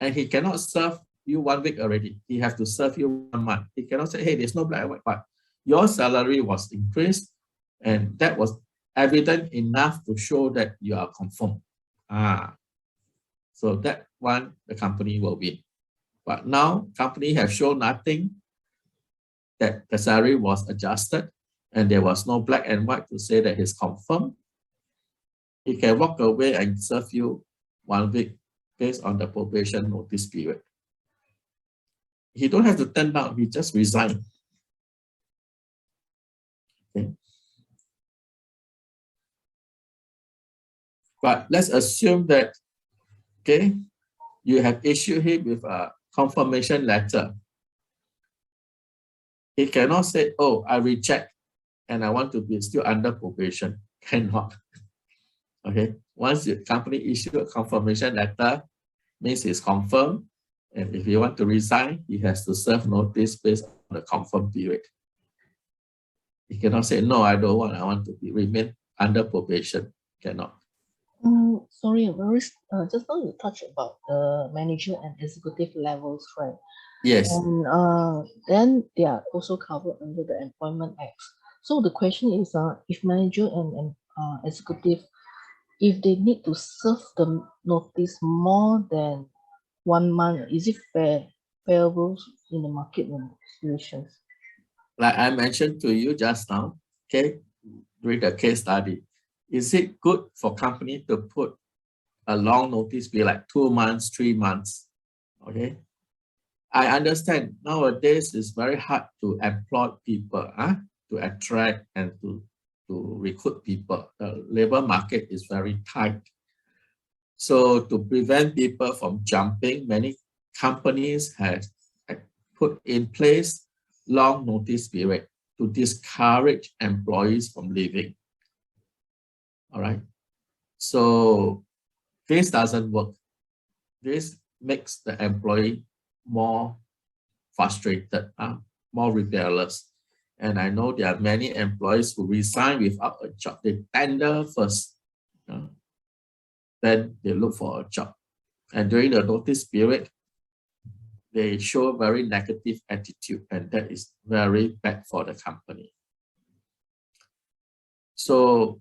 and he cannot serve you 1 week already. He has to serve you 1 month. He cannot say, hey, there's no black and white, but your salary was increased, and that was evident enough to show that you are confirmed. So that one, the company will win. But now, company have shown nothing that the salary was adjusted, and there was no black and white to say that he's confirmed. He can walk away and serve you 1 week based on the probation notice period. He don't have to turn down, he just resign. Okay. But let's assume that, okay, you have issued him with a confirmation letter. He cannot say, oh, I reject and I want to be still under probation. Cannot. Okay. Once the company issue a confirmation letter, means it's confirmed. And if you want to resign, he has to serve notice based on the confirmed period. He cannot say, no, I don't want. I want to remain under probation. Cannot. Sorry, Maurice, just now you touched about the manager and executive levels, right? Yes. And then they are also covered under the Employment Act. So the question is, if manager and executive, if they need to serve the notice more than 1 month, is it fair rules in the market situations? Like I mentioned to you just now, okay, during the case study, is it good for company to put a long notice, be like 2 months, 3 months? Okay. I understand nowadays it's very hard to employ people, to attract and to recruit people. The labor market is very tight. So to prevent people from jumping, many companies have put in place long notice period to discourage employees from leaving. All right. So this doesn't work. This makes the employee more frustrated, more rebellious. And I know there are many employees who resign without a job. They tender first, then they look for a job. And during the notice period, they show very negative attitude, and that is very bad for the company. So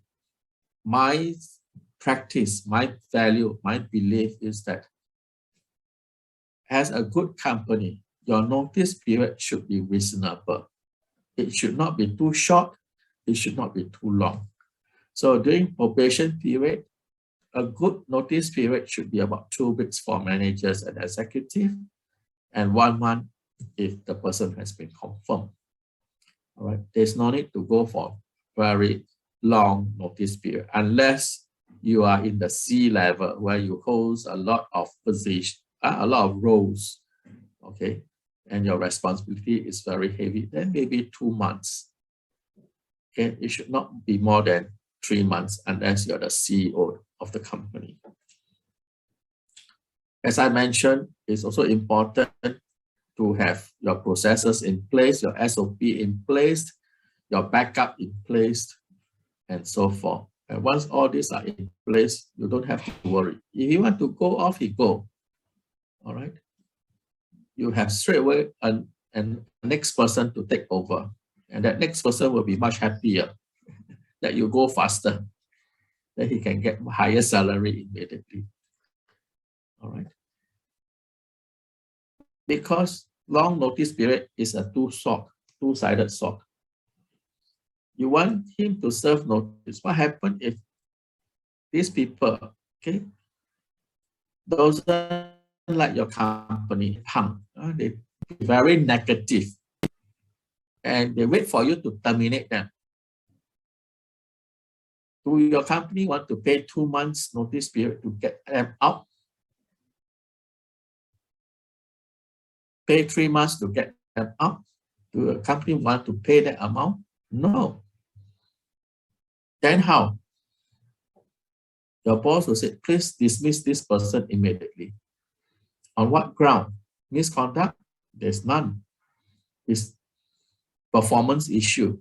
my practice, my value, my belief is that as a good company, your notice period should be reasonable. It should not be too short. It should not be too long. So during probation period, a good notice period should be about 2 weeks for managers and executive, and 1 month if the person has been confirmed. All right, there's no need to go for very long notice period unless you are in the C level where you hold a lot of position, a lot of roles, okay, and your responsibility is very heavy, then maybe 2 months. Okay, it should not be more than 3 months unless you're the CEO of the company. As I mentioned, it's also important to have your processes in place, your SOP in place, your backup in place, and so forth. And once all these are in place, you don't have to worry. If you want to go off, you go. All right. You have straight away a next person to take over. And that next person will be much happier that you go faster, that he can get higher salary immediately. All right. Because long notice period is a two-sided sword. You want him to serve notice. What happens if these people, okay, doesn't like your company, they very negative, and they wait for you to terminate them. Do your company want to pay 2 months notice period to get them out? Pay 3 months to get them out? Do a company want to pay that amount? No. Then how? Your boss will say, please dismiss this person immediately. On what ground? Misconduct? There's none. It's performance issue,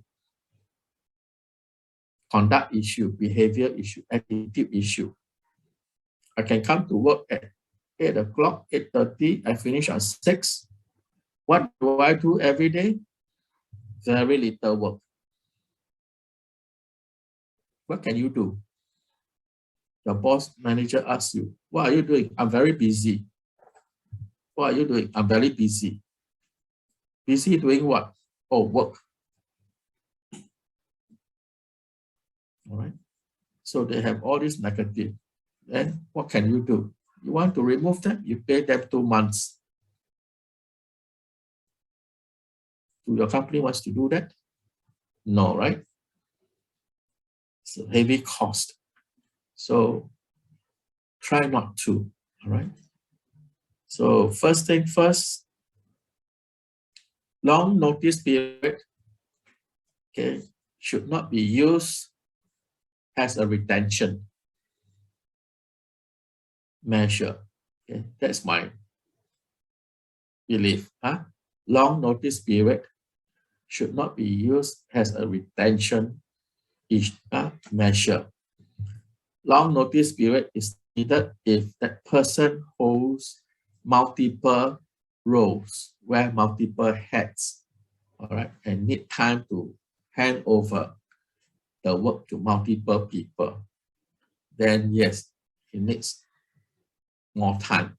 conduct issue, behavior issue, attitude issue. I can come to work at 8 o'clock, 8:30, I finish at 6. What do I do every day? Very little work. What can you do? Your boss, manager asks you, what are you doing? I'm very busy. What are you doing? I'm very busy. Busy doing what? Oh, work. All right. So they have all this negative. Then what can you do? You want to remove them? You pay them 2 months. Do your company wants to do that? No, right? It's a heavy cost. So try not to, all right? So first thing first, long notice period, okay, should not be used as a retention measure. Okay, that's my belief. Long notice period should not be used as a retention measure. Long notice period is needed if that person holds multiple roles, wear multiple hats, all right, and need time to hand over the work to multiple people. Then yes, it needs more time.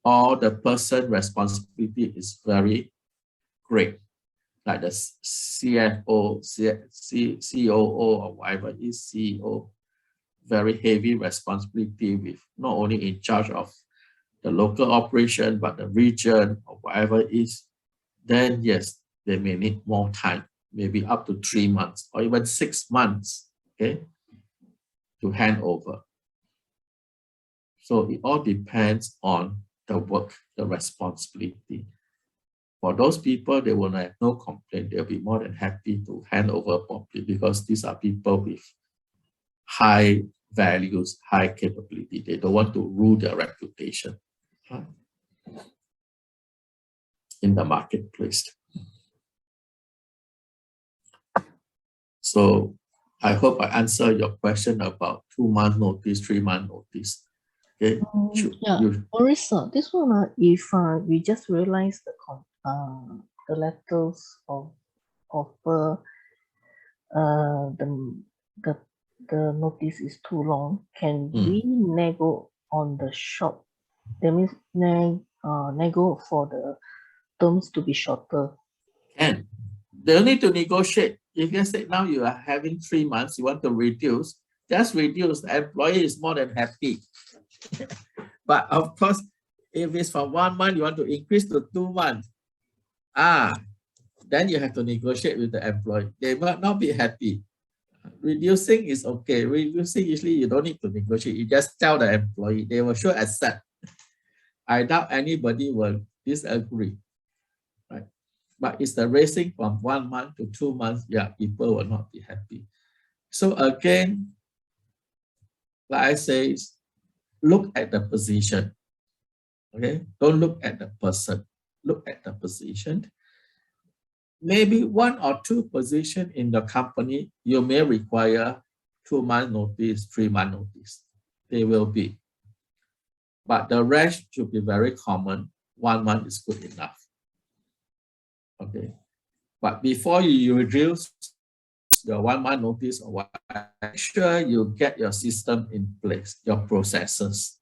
Or the person responsibility is very great, like the CFO, COO, or whatever is CEO, very heavy responsibility with not only in charge of the local operation, but the region or whatever it is, then yes, they may need more time, maybe up to 3 months or even 6 months, okay, to hand over. So it all depends on the work, the responsibility. For those people, they will have no complaint. They'll be more than happy to hand over properly because these are people with high values, high capability. They don't want to rule their reputation in the marketplace. So I hope I answered your question about 2 month notice, 3 month notice. Okay. Maurice, this one, if we just realize the letters of offer, the notice is too long, can we nego on the short? That means nego for the terms to be shorter. Can. They'll need to negotiate. If you say now you are having 3 months, you want to reduce, just reduce. The employee is more than happy. But of course, if it's from 1 month, you want to increase to 2 months. Then you have to negotiate with the employee. They might not be happy. Reducing is okay. Reducing, usually you don't need to negotiate. You just tell the employee, they will sure accept. I doubt anybody will disagree, right? But it's the raising from 1 month to 2 months, yeah, people will not be happy. So again, like I say, look at the position, okay? Don't look at the person, look at the position. Maybe 1 or 2 positions in the company, you may require 2-month notice, 3-month notice. They will be. But the rest should be very common. 1 month is good enough. Okay. But before you reduce your 1 month notice or what, make sure you get your system in place, your processes.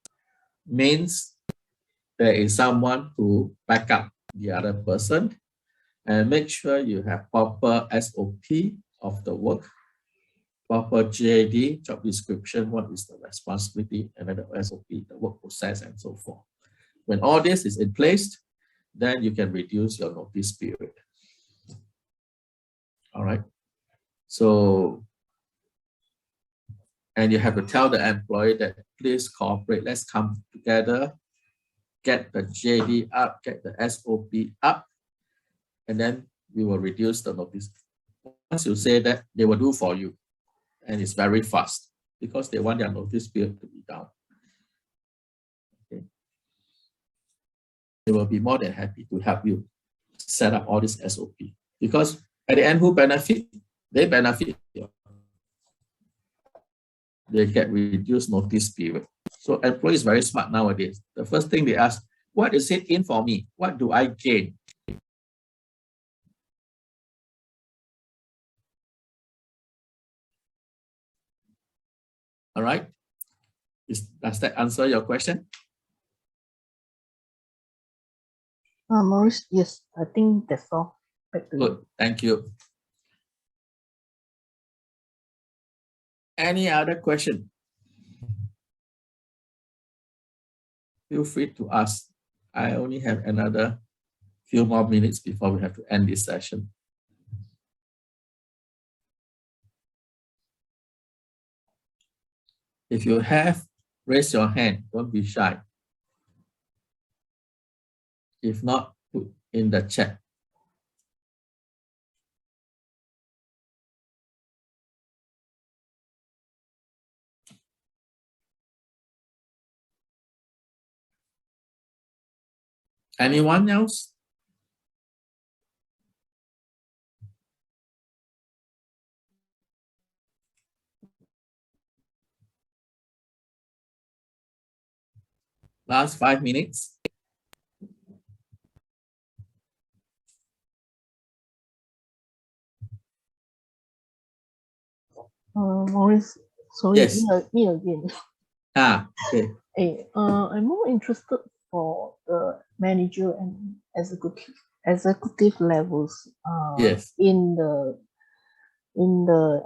Means there is someone to back up the other person, and make sure you have proper SOP of the work, proper JD, job description, what is the responsibility, and then the SOP, the work process, and so forth. When all this is in place, then you can reduce your notice period. All right. So, and you have to tell the employee that please cooperate, let's come together, get the JD up, get the SOP up, and then we will reduce the notice. Once you say that, they will do for you. And it's very fast because they want their notice period to be down. Okay. They will be more than happy to help you set up all this SOP. Because at the end, who benefit? They benefit. They get reduced notice period. So employees very smart nowadays. The first thing they ask, what is it in for me? What do I gain? All right. Does that answer your question? Maurice, yes, I think that's all. Back to you. Good, thank you. Any other question? Feel free to ask. I only have another few more minutes before we have to end this session. If you have, raise your hand, don't be shy. If not, put in the chat. Anyone else? Last 5 minutes. Maurice, sorry, Yes. me again. Okay. Hey, I'm more interested for the manager and executive levels. Yes. In the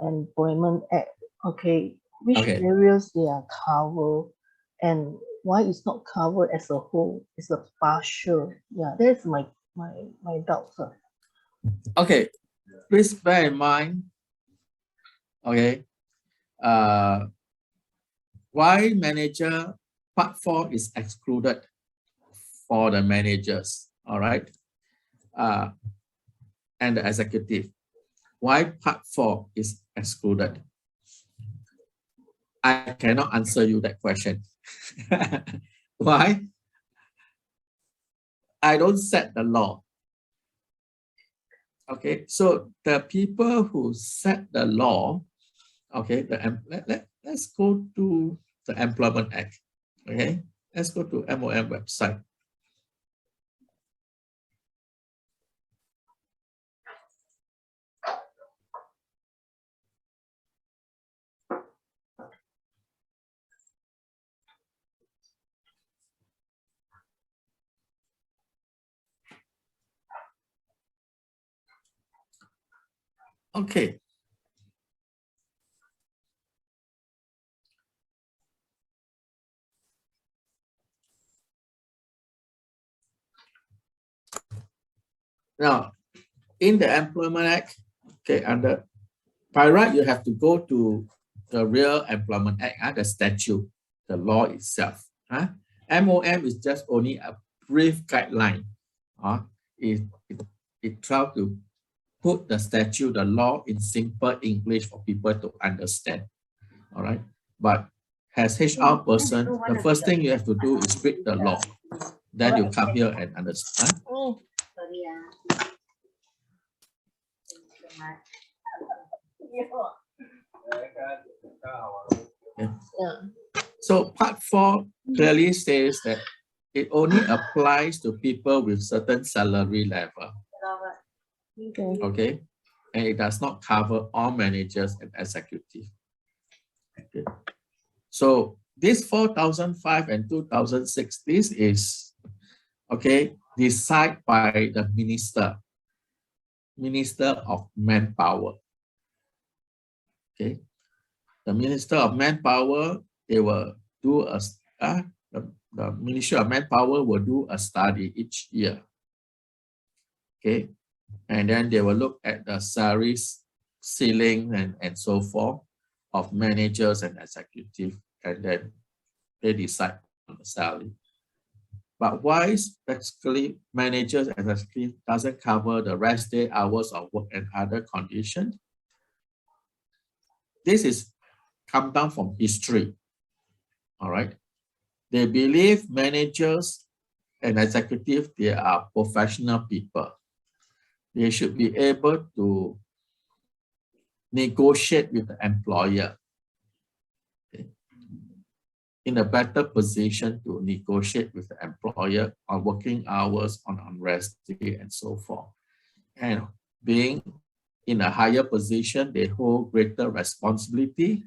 Employment Act. Okay, which Okay. areas they are covered, and why it's not covered as a whole? It's a partial. Yeah, that's my doubt, sir. Okay. Please bear in mind. Okay. Why manager part 4 is excluded for the managers, all right, and the executive. Why part 4 is excluded? I cannot answer you that question. Why? I don't set the law. Okay, so the people who set the law, okay, let's go to the Employment Act. Okay, let's go to MOM website. Okay. Now, in the Employment Act, okay, under By right, you have to go to the Real Employment Act, the statute, the law itself. MOM is just only a brief guideline. It tries to put the statute, the law in simple English for people to understand. All right. But as HR person, the first thing you have to do is read the law. Then you come here and understand. Okay. So part 4 clearly says that it only applies to people with certain salary level. Okay. And it does not cover all managers and executives. Okay. So this 4005 and 2006, this is decided by the Minister of Manpower. Okay. The Minister of Manpower, they will do the Ministry of Manpower will do a study each year. Okay. And then they will look at the salaries ceiling and so forth of managers and executives, and then they decide on the salary. But why specifically managers and executives doesn't cover the rest day, hours of work and other conditions? This is come down from history. All right. They believe managers and executives, they are professional people. They should be able to negotiate with the employer, in a better position to negotiate with the employer on working hours, on rest day, and so forth. And being in a higher position, they hold greater responsibility.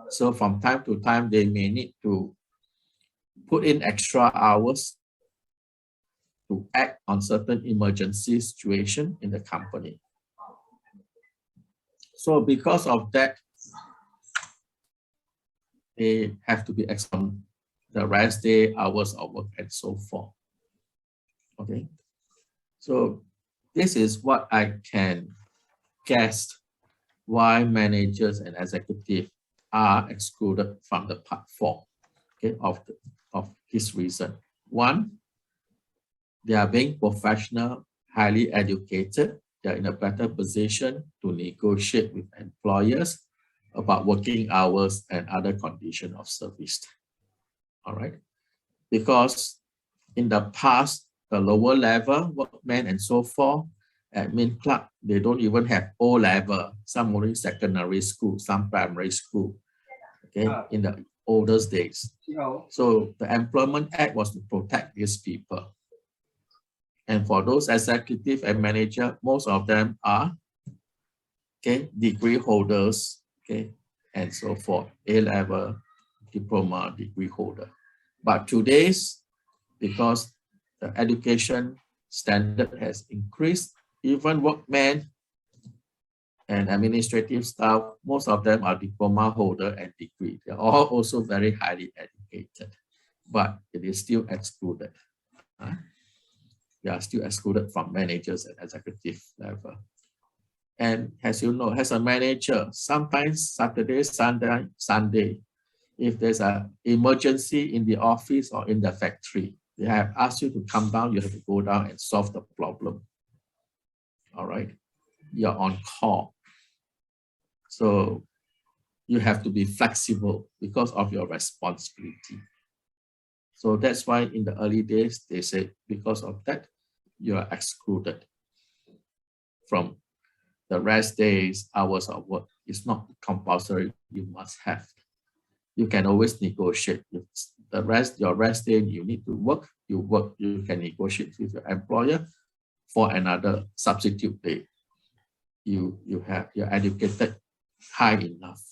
So from time to time, they may need to put in extra hours to act on certain emergency situation in the company. So because of that, they have to be on the rest day, hours of work, and so forth. Okay. So this is what I can guess why managers and executives are excluded from the part 4, okay, of this reason. 1, they are being professional, highly educated. They are in a better position to negotiate with employers about working hours and other conditions of service. All right. Because in the past, the lower level, workmen and so forth, admin clerk, they don't even have O level. Some only secondary school, some primary school, okay, in the oldest days. So the Employment Act was to protect these people. And for those executive and manager, most of them are, okay, degree holders, okay, and so forth, A-level, diploma, degree holder. But today's, because the education standard has increased, even workmen and administrative staff, most of them are diploma holder and degree. They're all also very highly educated, but it is still excluded. They are still excluded from managers and executive level. And as you know, as a manager, sometimes Saturday, Sunday, if there's an emergency in the office or in the factory, they have asked you to come down, you have to go down and solve the problem. All right, you're on call. So you have to be flexible because of your responsibility. So that's why in the early days, they say because of that, you are excluded from the rest days, hours of work. It's not compulsory, you must have. You can always negotiate. If the rest, your rest day, you need to work, you can negotiate with your employer for another substitute day. You're educated high enough.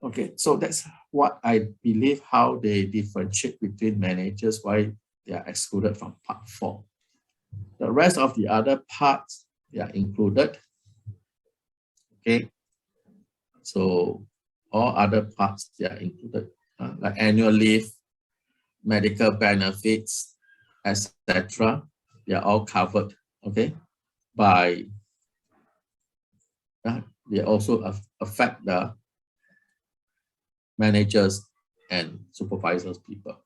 Okay, so that's what I believe how they differentiate between managers, why they are excluded from part 4. The rest of the other parts, they are included. Okay, so all other parts, they are included, like annual leave, medical benefits, etc. They are all covered, okay, by they also affect the managers and supervisors people.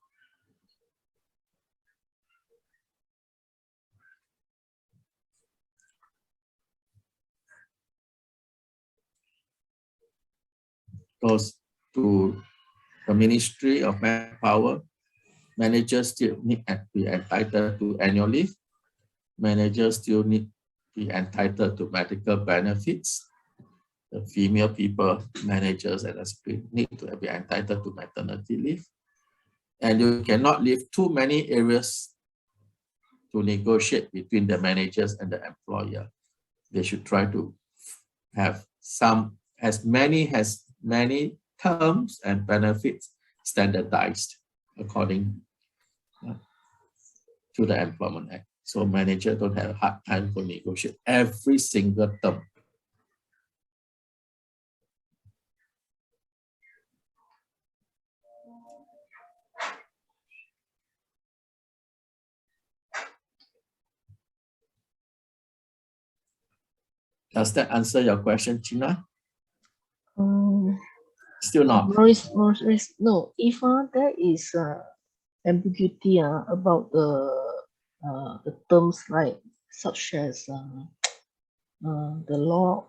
Goes to the Ministry of Manpower, managers still need to be entitled to annual leave. Managers still need to be entitled to medical benefits. The female people, managers and need to be entitled to maternity leave. And you cannot leave too many areas to negotiate between the managers and the employer. They should try to have as many terms and benefits standardized according to the Employment Act. So manager don't have a hard time to negotiate every single term. Does that answer your question, Gina? Still not. Maurice, no. If there is ambiguity about the terms like such as the law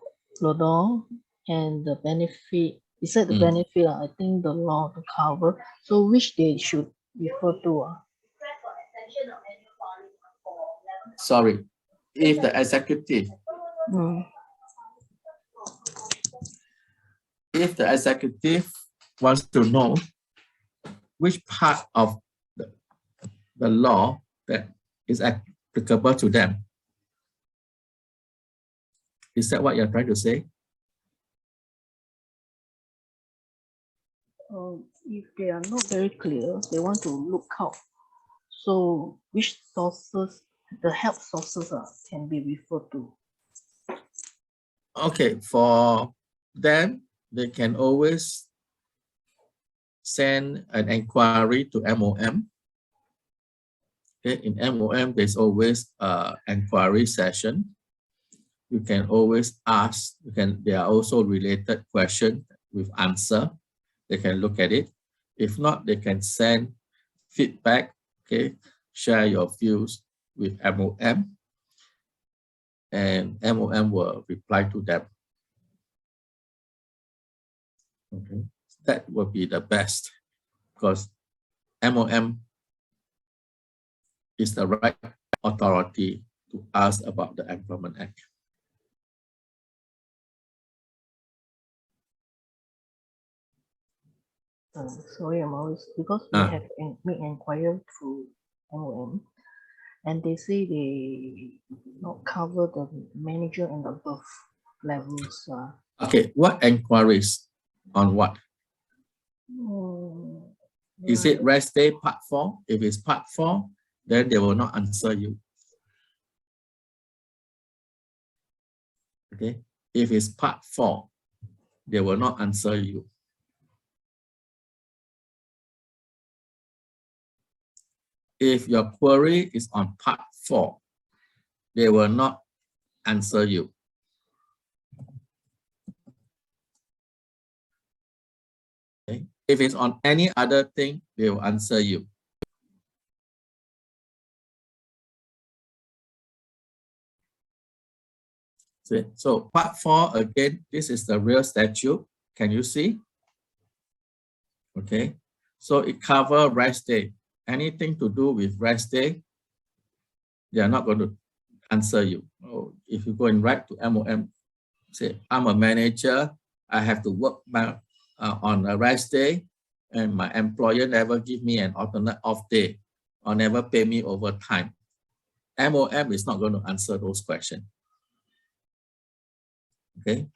and the benefit. Beside the benefit, I think the law to cover. So which they should refer to? Sorry, if the executive. If the executive wants to know which part of the law that is applicable to them, is that what you're trying to say? If they are not very clear, they want to look out. So which sources, the help sources can be referred to? Okay, for them, they can always send an inquiry to MOM. Okay, in MOM, there's always an inquiry session. You can always ask, there are also related questions with answer. They can look at it. If not, they can send feedback, okay, share your views with MOM, and MOM will reply to them. Okay, that will be the best because MOM is the right authority to ask about the Employment Act. Sorry, Maurice, because we have made inquiry through MOM, and they say they not cover the manager and above levels. Okay, what inquiries on what? Is it rest day part 4? If it's part 4, then they will not answer you. Okay, if it's part 4, they will not answer you. If your query is on part 4, they will not answer you. Okay. If it's on any other thing, they will answer you. See? So part 4, again, this is the real statute. Can you see? Okay. So it covers rest day. Anything to do with rest day, they are not going to answer you. Oh, if you go and write to MOM, say, I'm a manager, I have to work on a rest day, and my employer never give me an alternate off day or never pay me overtime. MOM is not going to answer those questions. Okay.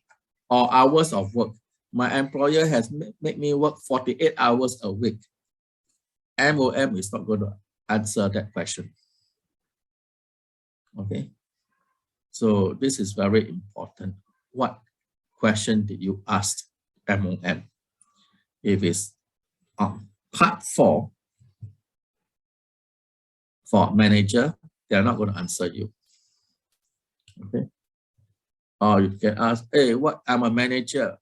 Or hours of work. My employer has made me work 48 hours a week. MOM is not going to answer that question. Okay. So this is very important. What question did you ask MOM? If it's on part 4 for manager, they are not going to answer you. Okay. Or you can ask, hey, I'm a manager.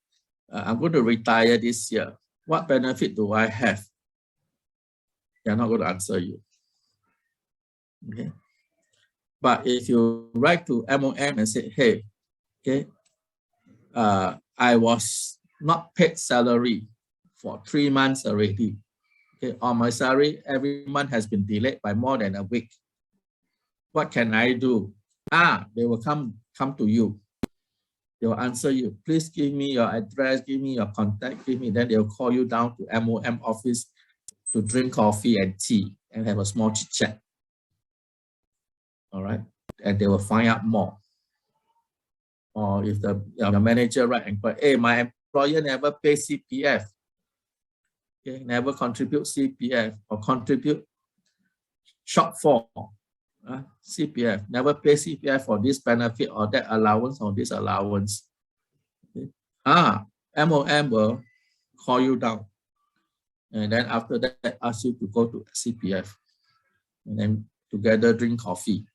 I'm going to retire this year. What benefit do I have? They're not going to answer you. Okay. But if you write to MOM and say, hey, okay, I was not paid salary for 3 months already. Okay, or my salary every month has been delayed by more than a week. What can I do? They will come to you. They will answer you. Please give me your address, give me your contact, then they'll call you down to MOM office to drink coffee and tea and have a small chit chat. All right, and they will find out more. Or if the manager write and say, hey, my employer never pay CPF, okay, never contribute CPF or contribute shortfall, CPF, never pay CPF for this benefit or that allowance or this allowance. Okay. MOM will call you down. And then after that, ask you to go to CPF and then together drink coffee.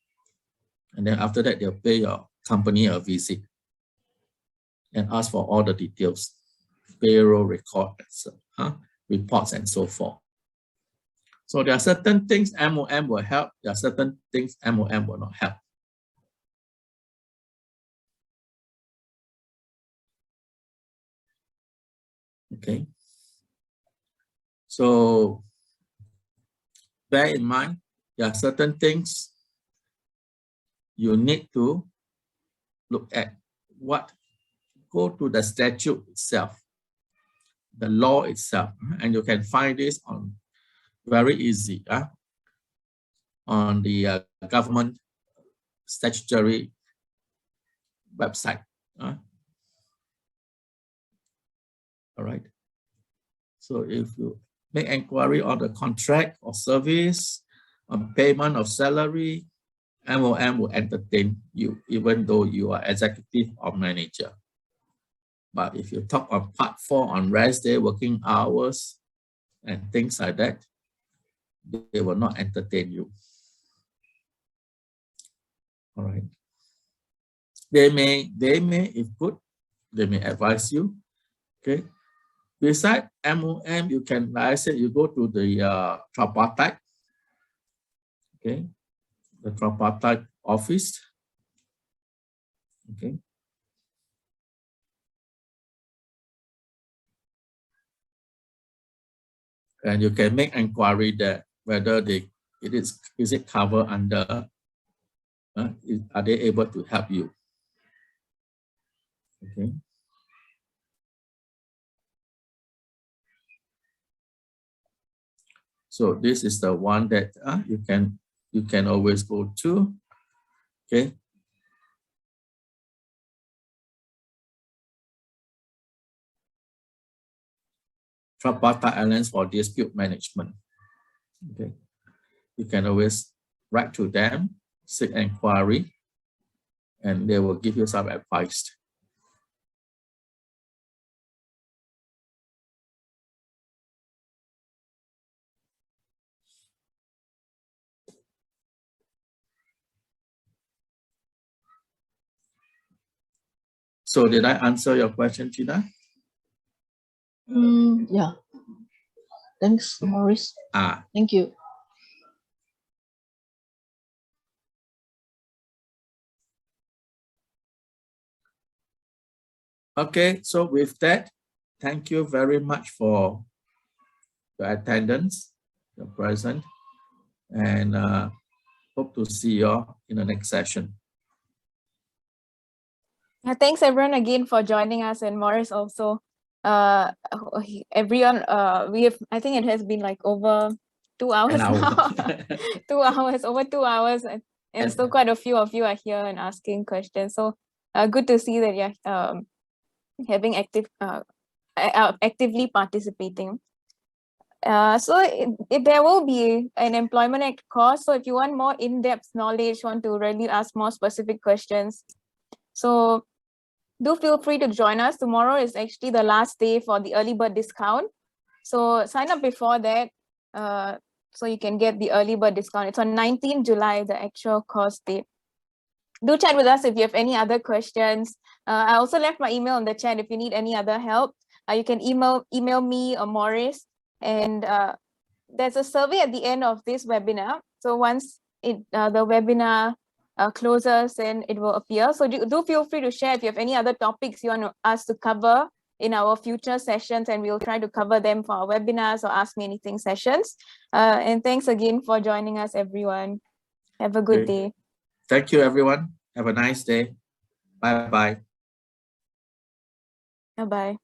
And then after that, they'll pay your company a visit and ask for all the details, payroll records, reports, and so forth. So there are certain things MOM will help. There are certain things MOM will not help. Okay. So bear in mind, there are certain things you need to look at. Go to the statute itself, the law itself, and you can find this on very easy on the government statutory website. All right. So if you make inquiry on the contract or service, on payment of salary, MOM will entertain you, even though you are executive or manager. But if you talk on part 4 on rest day, working hours, and things like that, they will not entertain you. All right. They may, if good, they may advise you. Okay. Beside MOM, you can, like I said, you go to the tripartite. Okay. The tripartite office. Okay. And you can make inquiry that whether is it covered under, are they able to help you? Okay. So this is the one that you can always go to. Okay. Tripartite Alliance for Dispute Management. Okay. You can always write to them, seek inquiry, and they will give you some advice. So did I answer your question, Gina? Yeah. Thanks, Maurice. Thank you. Okay, so with that, thank you very much for your attendance, your presence, and hope to see you all in the next session. Thanks everyone again for joining us, and Maurice also. Everyone, I think it has been like over 2 hours now. 2 hours, over 2 hours, and still quite a few of you are here and asking questions. So good to see that you're having actively participating. So there will be an Employment Act course. So if you want more in-depth knowledge, want to really ask more specific questions, so do feel free to join us. Tomorrow is actually the last day for the early bird discount. So sign up before that so you can get the early bird discount. It's on 19 July, the actual course date. Do chat with us if you have any other questions. I also left my email in the chat if you need any other help. You can email me or Maurice, and there's a survey at the end of this webinar. So once the webinar closes, then it will appear. So do feel free to share if you have any other topics you want us to cover in our future sessions, and we'll try to cover them for our webinars or Ask Me Anything sessions. And thanks again for joining us, everyone. Have a good day. Thank you, everyone. Have a nice day. Bye-bye. Bye-bye.